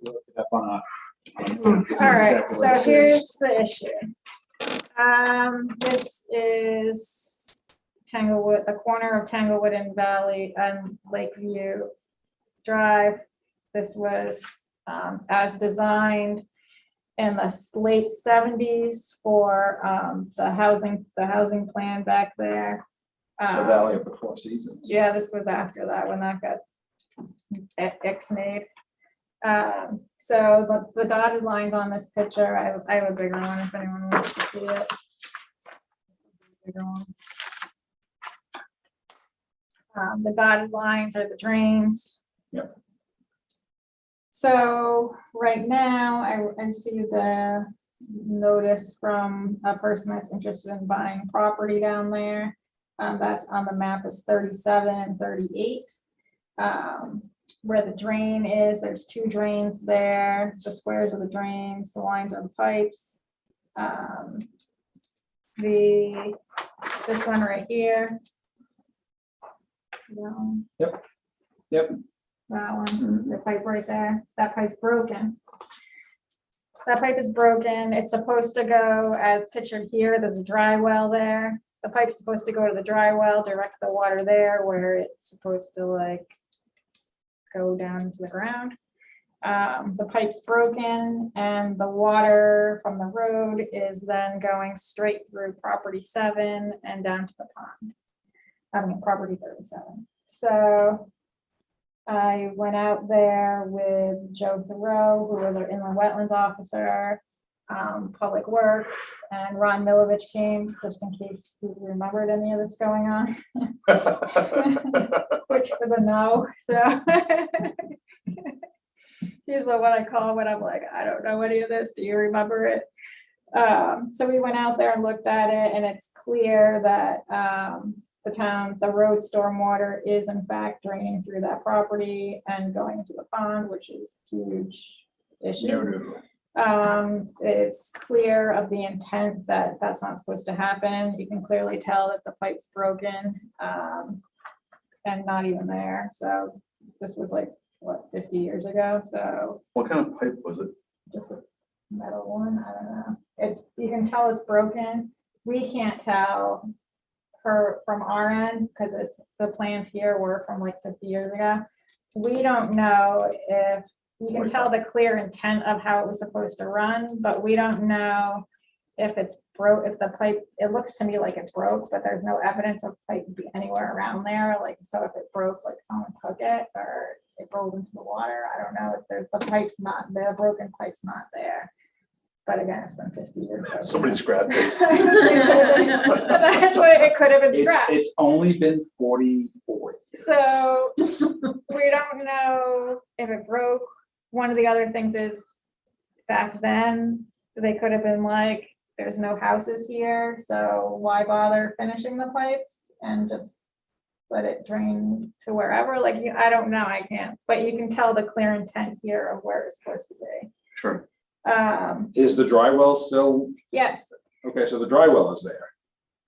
Look it up on
All right, so here's the issue. This is Tanglewood, the corner of Tanglewood and Valley and Lakeview Drive. This was as designed in the late 70s for the housing plan back there.
The Valley of the Four Seasons.
Yeah, this was after that, when that got X-made. So the dotted lines on this picture, I have a bigger one if anyone wants to see it. Bigger ones. The dotted lines are the drains.
Yep.
So right now, I received a notice from a person that's interested in buying property down there. That's on the map is 37 and 38. Where the drain is, there's two drains there. The squares are the drains, the lines are the pipes. This one right here.
Yep.
That one, the pipe right there, that pipe's broken. That pipe is broken. It's supposed to go as pictured here. There's a dry well there. The pipe's supposed to go to the dry well, direct the water there where it's supposed to like go down to the ground. The pipe's broken and the water from the road is then going straight through property 7 and down to the pond. I mean, property 37. So I went out there with Joe Thoreau, who was our inland wetlands officer, Public Works, and Ron Milovich came, just in case you remembered any of this going on, which was a no, so. He's the one I call when I'm like, I don't know any of this, do you remember it? So we went out there and looked at it, and it's clear that the road stormwater is in fact draining through that property and going into the pond, which is a huge issue. It's clear of the intent that that's not supposed to happen. You can clearly tell that the pipe's broken and not even there. So this was like, what, 50 years ago? So
What kind of pipe was it?
just a metal one, I don't know. You can tell it's broken. We can't tell from our end, because the plans here were from like 50 years ago. We don't know if, you can tell the clear intent of how it was supposed to run, but we don't know if it's broke, if the pipe, it looks to me like it broke, but there's no evidence of pipe anywhere around there. Like, so if it broke, like someone took it or it rolled into the water, I don't know if there's, the pipe's not, the broken pipe's not there. But again, it's been 50 years. So
Somebody scrapped it.
That's what it could have been scrapped.
It's only been 44 years.
So we don't know if it broke. One of the other things is back then, they could have been like, there's no houses here, so why bother finishing the pipes and just let it drain to wherever? Like, I don't know, I can't, but you can tell the clear intent here of where it's supposed to be.
Sure.
Is the dry well still,
Yes,
okay, so the dry well is there.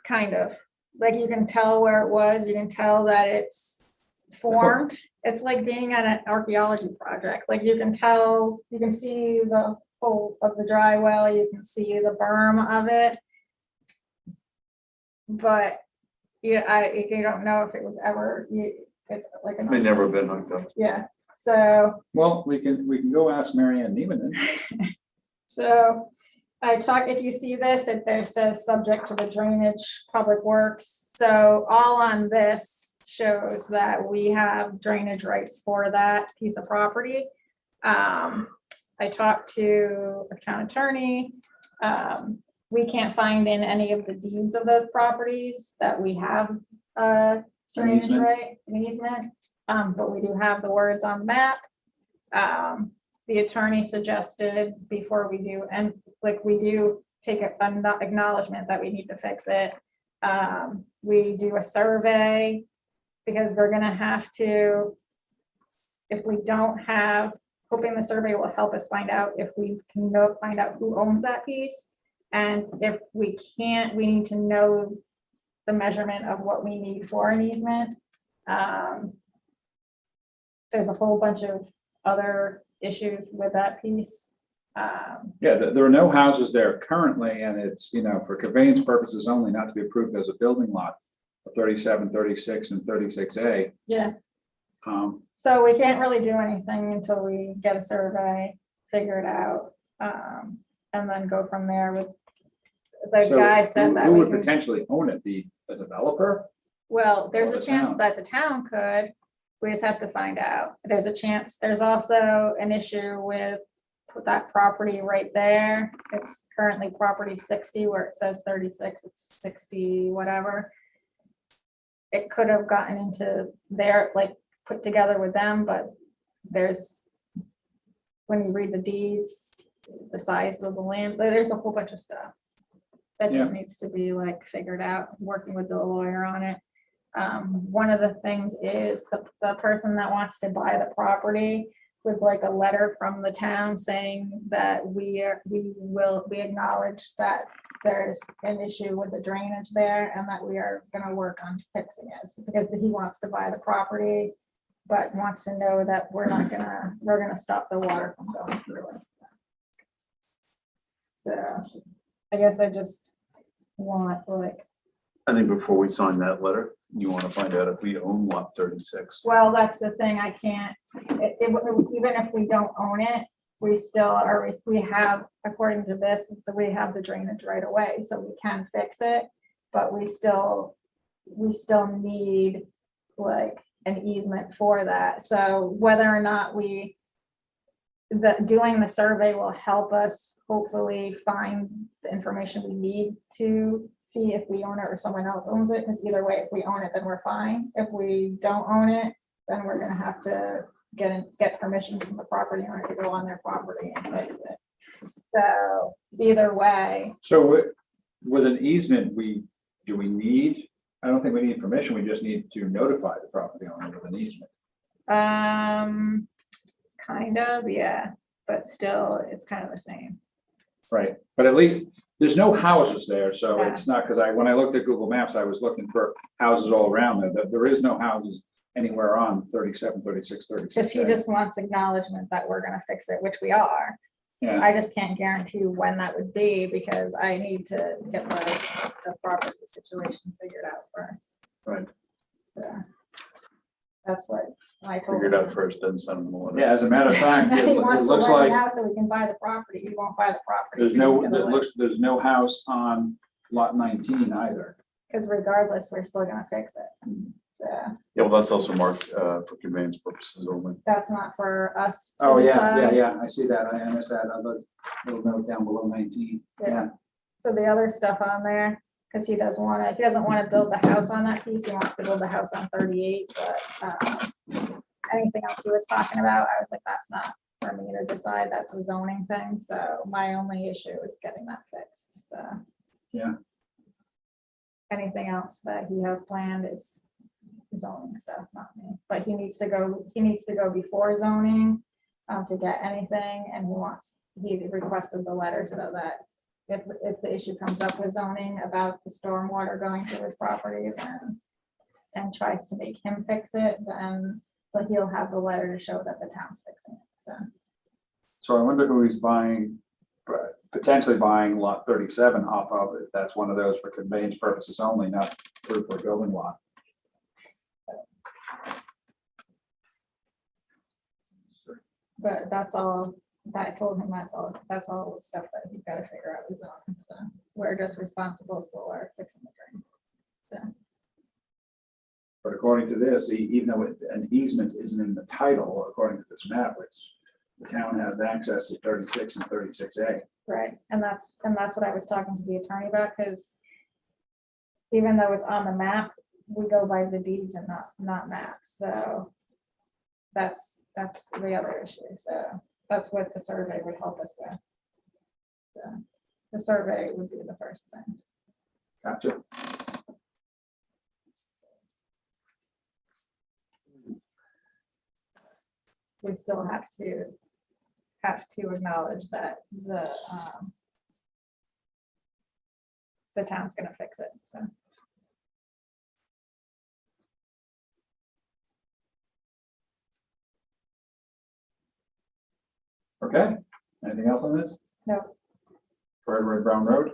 kind of. Like, you can tell where it was, you can tell that it's formed. It's like being at an archaeology project. Like, you can tell, you can see the hole of the dry well, you can see the berm of it. But yeah, you don't know if it was ever, it's like.
May never been hooked up.
Yeah, so.
Well, we can go ask Mary Ann Neiman then.
So I talk, if you see this, it there says subject to the drainage, public works. So all on this shows that we have drainage rights for that piece of property. I talked to a town attorney. We can't find in any of the deeds of those properties that we have drainage
easement.
right, an easement. But we do have the words on the map. The attorney suggested before we do, and like we do take an acknowledgement that we need to fix it. We do a survey because we're gonna have to, if we don't have, hoping the survey will help us find out if we can find out who owns that piece. And if we can't, we need to know the measurement of what we need for an easement. There's a whole bunch of other issues with that piece.
Yeah, there are no houses there currently, and it's, for conveyance purposes only, not to be approved as a building lot for 37, 36, and 36A.
Yeah,
Um,
so we can't really do anything until we get a survey, figure it out, and then go from there with, the
so
guy said that
who
we
would
can,
potentially own it? The developer?
well, there's
or
a
the
chance
town?
that the town could. We just have to find out. There's a chance, there's also an issue with that property right there. It's currently property 60 where it says 36, it's 60, whatever. It could have gotten into there, like put together with them, but there's, when you read the deeds, the size of the land, there's a whole bunch of stuff that just needs to be like figured out, working with the lawyer on it. One of the things is the person that wants to buy the property with like a letter from the town saying that we acknowledge that there's an issue with the drainage there and that we are gonna work on fixing it, because he wants to buy the property, but wants to know that we're gonna stop the water from going through it. So I guess I just want like,
I think before we sign that letter, you want to find out if we own lot 36.
well, that's the thing, I can't, even if we don't own it, we still are, we have, according to this, we have the drainage right away, so we can fix it, but we still need like an easement for that. So whether or not doing the survey will help us hopefully find the information we need to see if we own it or someone else owns it, because either way, if we own it, then we're fine. If we don't own it, then we're gonna have to get permission from the property owner to go on their property and fix it. So either way,
So with an easement, do we need, I don't think we need permission, we just need to notify the property owner of an easement.
kind of, yeah, but still, it's kind of the same.
Right, but at least, there's no houses there, so
Yeah.
it's not, because when I looked at Google Maps, I was looking for houses all around there. There is no houses anywhere on 37, 36, 36.
Just, he just wants acknowledgement that we're gonna fix it, which we are.
Yeah,
I just can't guarantee when that would be because I need to get the property situation figured out first.
Right.
So that's what I told
Figure it out
him.
first, then send them a letter.
yeah, as a matter of fact, it
He
it
wants to
looks
learn
like
now so we can buy the property. He won't buy the property.
there's no house on lot 19 either.
Because regardless, we're still gonna fix it. So
Yeah, well, that's also marked for conveyance purposes only.
that's not for us to
Oh, yeah,
decide.
yeah, I see that. I missed that other little note down below 19. Yeah,
So the other stuff on there, because he doesn't want to build the house on that piece, he wants to build the house on 38, but anything else he was talking about, I was like, that's not for me to decide, that's a zoning thing, so my only issue is getting that fixed, so.
Yeah.
Anything else that he has planned is zoning stuff, not me, but he needs to go before zoning to get anything, and he requested the letter so that if the issue comes up with zoning about the stormwater going to his property, then and tries to make him fix it, then but he'll have the letter to show that the town's fixing it. So
so I wonder who he's buying, potentially buying lot 37 off of, if that's one of those for conveyance purposes only, not for building lot.
but that's all, I told him that's all the stuff that he's got to figure out with zoning. So we're just responsible for fixing the drain. So
But according to this, even though an easement isn't in the title, according to this map, it's, the town has access to 36 and 36A.
right, and that's what I was talking to the attorney about, because even though it's on the map, we go by the deeds and not maps, so that's the other issue, so that's what the survey would help us with. So the survey would be the first thing.
Gotcha.
We still have to acknowledge that the town's gonna fix it, so.
Okay, anything else on this?
No.
For Red Brown Road?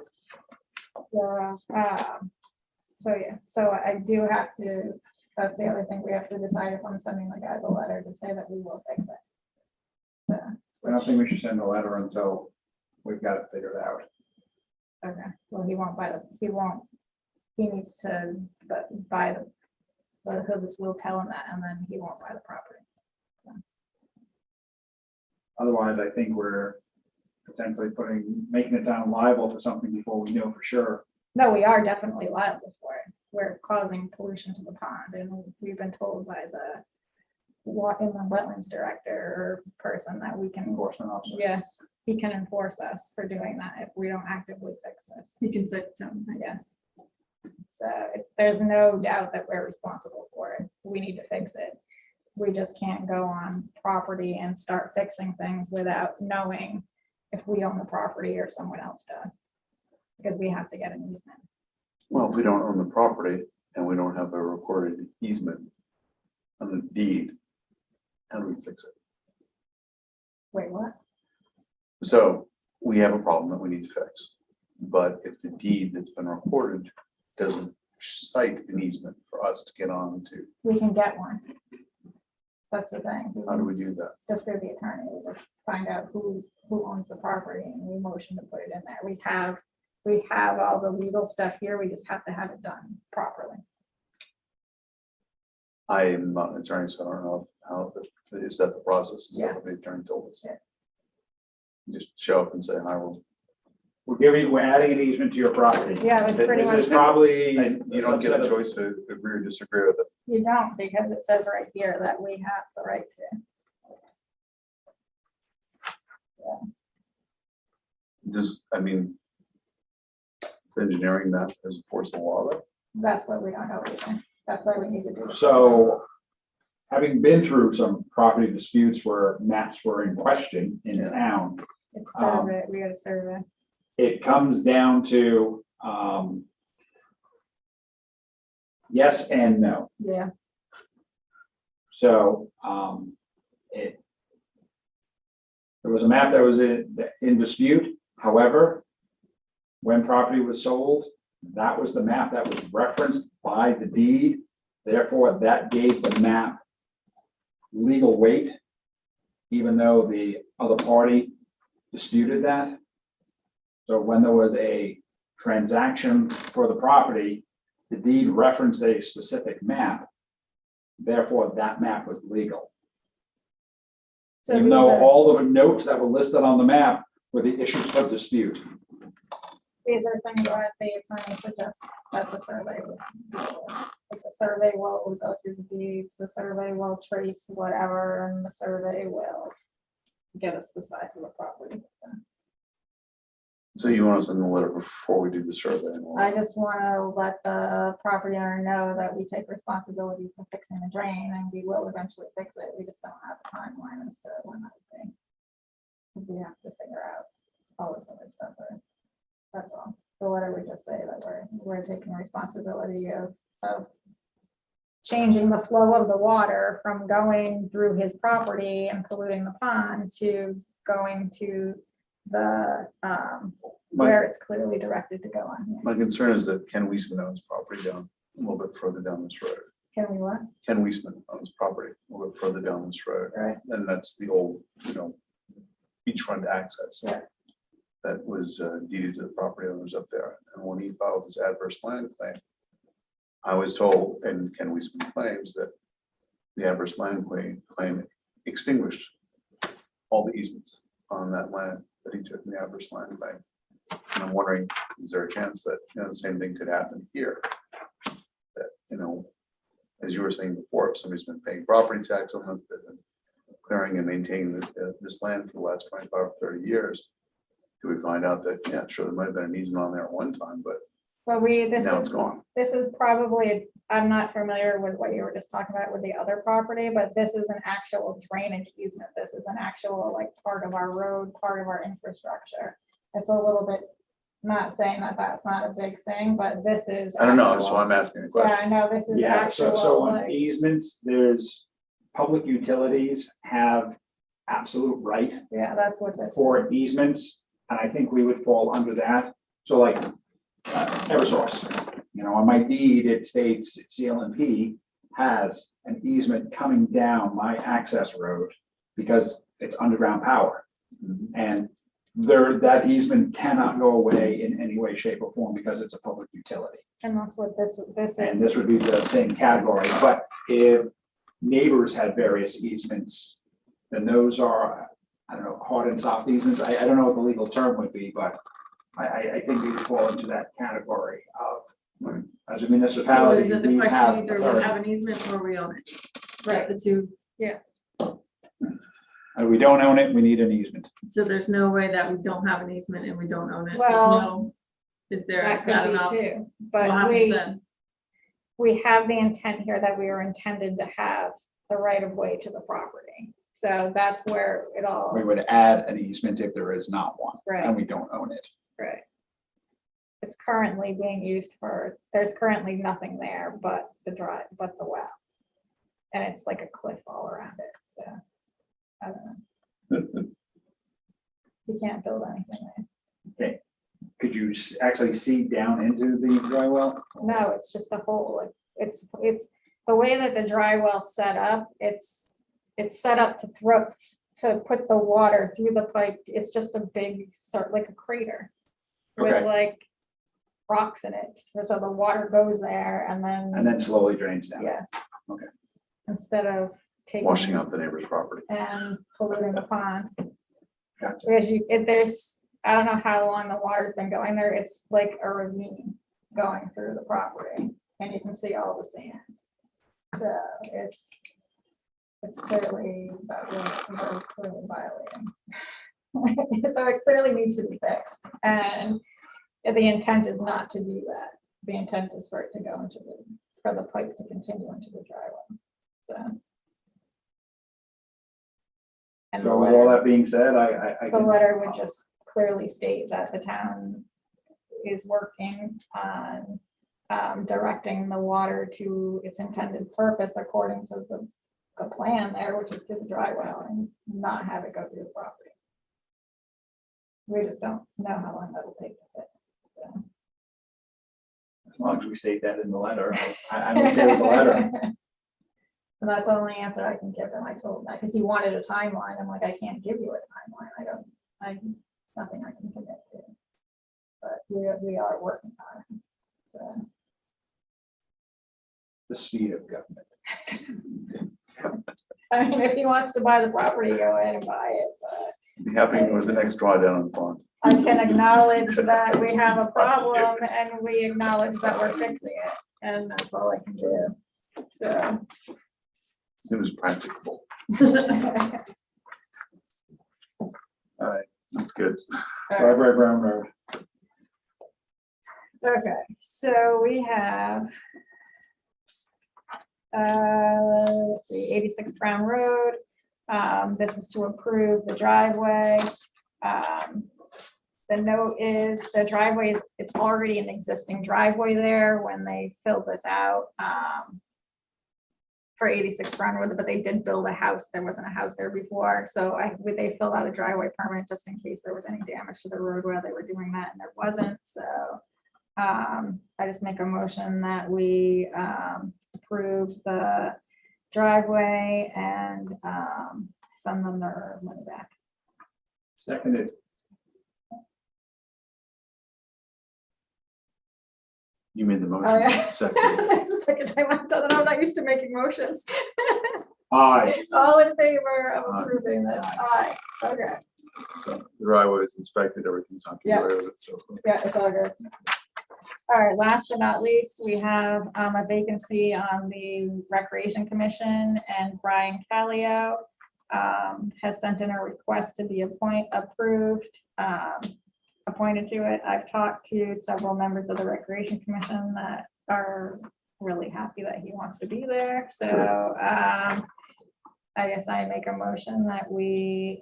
So yeah, so I do have to, that's the other thing, we have to decide if I'm sending the guy the letter to say that we will fix it. So,
I don't think we should send a letter until we've got it figured out.
okay, well, he needs to buy we'll tell him that, and then he won't buy the property.
Otherwise, I think we're potentially making the town liable for something before we know for sure.
No, we are definitely liable for it. We're causing pollution to the pond, and we've been told by the wetlands director or person that we can,
Enforcement officer.
yes, he can enforce us for doing that if we don't actively fix this.
You can say, I
Yes. So there's no doubt that we're responsible for it. We need to fix it. We just can't go on property and start fixing things without knowing if we own the property or someone else does. Because we have to get an easement.
Well, we don't own the property and we don't have a recorded easement on the deed. How do we fix it?
Wait, what?
So we have a problem that we need to fix. But if the deed that's been recorded doesn't cite an easement for us to get on to,
We can get one. That's the thing.
how do we do that?
Just through the attorney, we just find out who owns the property and we motion to put it in there. We have all the legal stuff here. We just have to have it done properly.
I am not an attorney, so I don't know how, is that the process? Is that
Yes.
what the attorney told us?
Yeah.
Just show up and say, hi,
We're adding an easement to your property.
Yeah, it's pretty
This is
much,
probably.
and you don't get
subset
a
of-
choice to agree or disagree with it.
you don't, because it says right here that we have the right to.
This, I mean, it's engineering that as a force of law, though.
That's what we don't know either. That's why we need to do it.
So, having been through some property disputes where maps were in question in
Yeah.
town,
It's survey, we got a survey.
it comes down to, yes and no.
Yeah,
So, There was a map that was in dispute. However, when property was sold, that was the map that was referenced by the deed. Therefore, that gave the map legal weight, even though the other party disputed that. So when there was a transaction for the property, the deed referenced a specific map. Therefore, that map was legal.
So
Even
these
though
are,
all the notes that were listed on the map were the issues of dispute.
these are things that the attorney suggests that the survey will. Like the survey will go through the deeds, the survey will trace whatever, and the survey will give us the size of the property.
So you want us in the letter before we do the survey? and all
I
that?
just want to let the property owner know that we take responsibility for fixing the drain, and we will eventually fix it. We just don't have a timeline as to when that would be. Because we have to figure out all this other stuff. That's all. The letter would just say that we're taking responsibility of changing the flow of the water from going through his property and polluting the pond to going to the, where it's clearly directed to go on here.
My concern is that Ken Weisman owns property down a little bit further down this road.
Can we what?
Ken Weisman owns property a little bit further down this road.
Right.
And that's the old, beachfront access.
Yeah.
That was deeded to the property owners up there. And when he filed his adverse land claim, I was told, and Ken Weisman claims that the adverse land claim extinguished all the easements on that land that he took in the adverse land claim. And I'm wondering, is there a chance that, the same thing could happen here? That, as you were saying before, if somebody's been paying property tax on this, they've been clearing and maintaining this land for the last 25 or 30 years, do we find out that, yeah, sure, there might have been an easement on there at one time, but
But
now it's gone.
this is probably, I'm not familiar with what you were just talking about with the other property, but this is an actual drainage easement. This is an actual, like, part of our road, part of our infrastructure. It's a little bit, not saying that that's not a big thing, but this is.
I don't know,
actual-
so I'm asking the
Yeah,
question.
I know, this is
Yeah, so
actual,
on
like,
easements, there's public utilities have absolute right
yeah, that's what this.
for easements, and I think we would fall under that. So like Eversource, on my deed, it states CLNP has an easement coming down my access road because it's underground power. And that easement cannot go away in any way, shape, or form because it's a public utility.
And that's what this
And
is.
this would be the same category, but if neighbors had various easements, then those are, I don't know, hard and soft easements. I don't know what the legal term would be, but I think we would fall into that category of, as a
So what
municipality,
is it, the
we
question,
have
either we
authority.
have an easement or we own it?
Right.
The two,
And we don't own it, we need an easement.
so there's no way that we don't have an easement and we don't own it. There's
Well,
no- Is there,
That
is that
could
enough?
be too,
What
but
happens then?
we have the intent here that we were intended to have the right of way to the property. So that's where it all,
We would add an easement if there is not one,
right,
and we don't own it.
right. It's currently being used there's currently nothing there but the well. And it's like a cliff all around it, so. I don't know. You can't build anything there.
Could you actually see down into the dry well?
No, it's just the hole. It's the way that the dry well's set up, it's set up to put the water through the pipe. It's just a big sort, like a crater. With
Okay.
like rocks in it, so the water goes there and
And then slowly drains down.
yes.
Okay.
Instead of taking.
Washing out the neighbor's property.
And polluting the pond.
Gotcha.
Because there's, I don't know how long the water's been going there, it's like a ravine going through the property, and you can see all the sand. So it's clearly, very clearly violating. So it clearly needs to be fixed, and the intent is not to do that. The intent is for it to go for the pipe to continue into the dry well, so. And the
So with
letter-
all that being said, I
the
can.
letter would just clearly state that the town is working on directing the water to its intended purpose according to the plan there, which is to the dry well, and not have it go through the property. We just don't know how long that'll take to fix. So.
As long as we state that in the letter, I'm okay with the letter.
And that's the only answer I can give him. I told him that because he wanted a timeline. I'm like, I can't give you a timeline. It's nothing I can commit to. But we are working on it. So.
The speed of government.
I mean, if he wants to buy the property, go ahead and buy it, but
Be happy with the next drawdown on the bond.
I can acknowledge that we have a problem and we acknowledge that we're fixing it, and that's all I can do. So.
As soon as practicable.
Okay,
All right, that's good.
Library Brown Road.
so we have let's see, 86 Brown Road. This is to approve the driveway. The note is the driveway it's already an existing driveway there when they filled this out for 86 Brown Road, but they did build a house. There wasn't a house there before. So they filled out a driveway permit just in case there was any damage to the road while they were doing that, and there wasn't. So I just make a motion that we approve the driveway and send them their money back.
Seconded.
You made the motion.
Oh, yeah.
Second.
That's the second time I've done it. I'm not used to making motions.
Aye.
All in favor of
Aye.
approving this? Aye. Okay.
The driveway is inspected, everything's on.
Yeah.
So
Yeah, it's all good. All right, last but not least, we have a vacancy on the Recreation Commission, and Brian Callio has sent in a request to be appointed to it. I've talked to several members of the Recreation Commission that are really happy that he wants to be there. So I guess I make a motion that we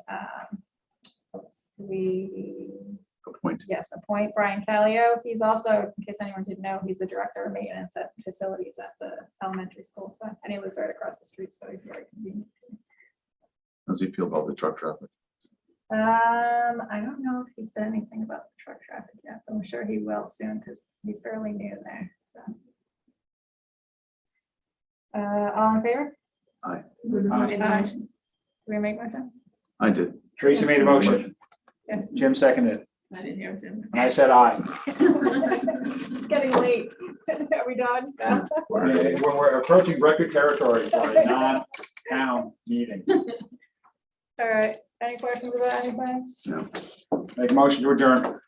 appoint Brian Callio. He's also, in case anyone didn't know, he's the director of maintenance at facilities at the elementary school. So, and he lives right across the street, so he's very convenient.
how does he feel about the truck traffic?
I don't know if he said anything about the truck traffic yet, but I'm sure he will soon because he's fairly new there. So, all in favor?
Aye.
Aye. Do we make motion?
I did.
Tracy made a motion.
Yes.
Jim seconded.
I didn't hear Jim.
And I said aye.
It's getting late. Are we done? No?
We're approaching record territory for a non-town meeting.
All right. Any questions about anything?
No.
Make a motion to adjourn.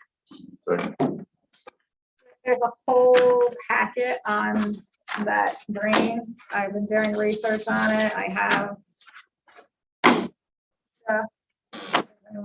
Second.
There's a whole packet on that drain. I've been doing research on it. I have stuff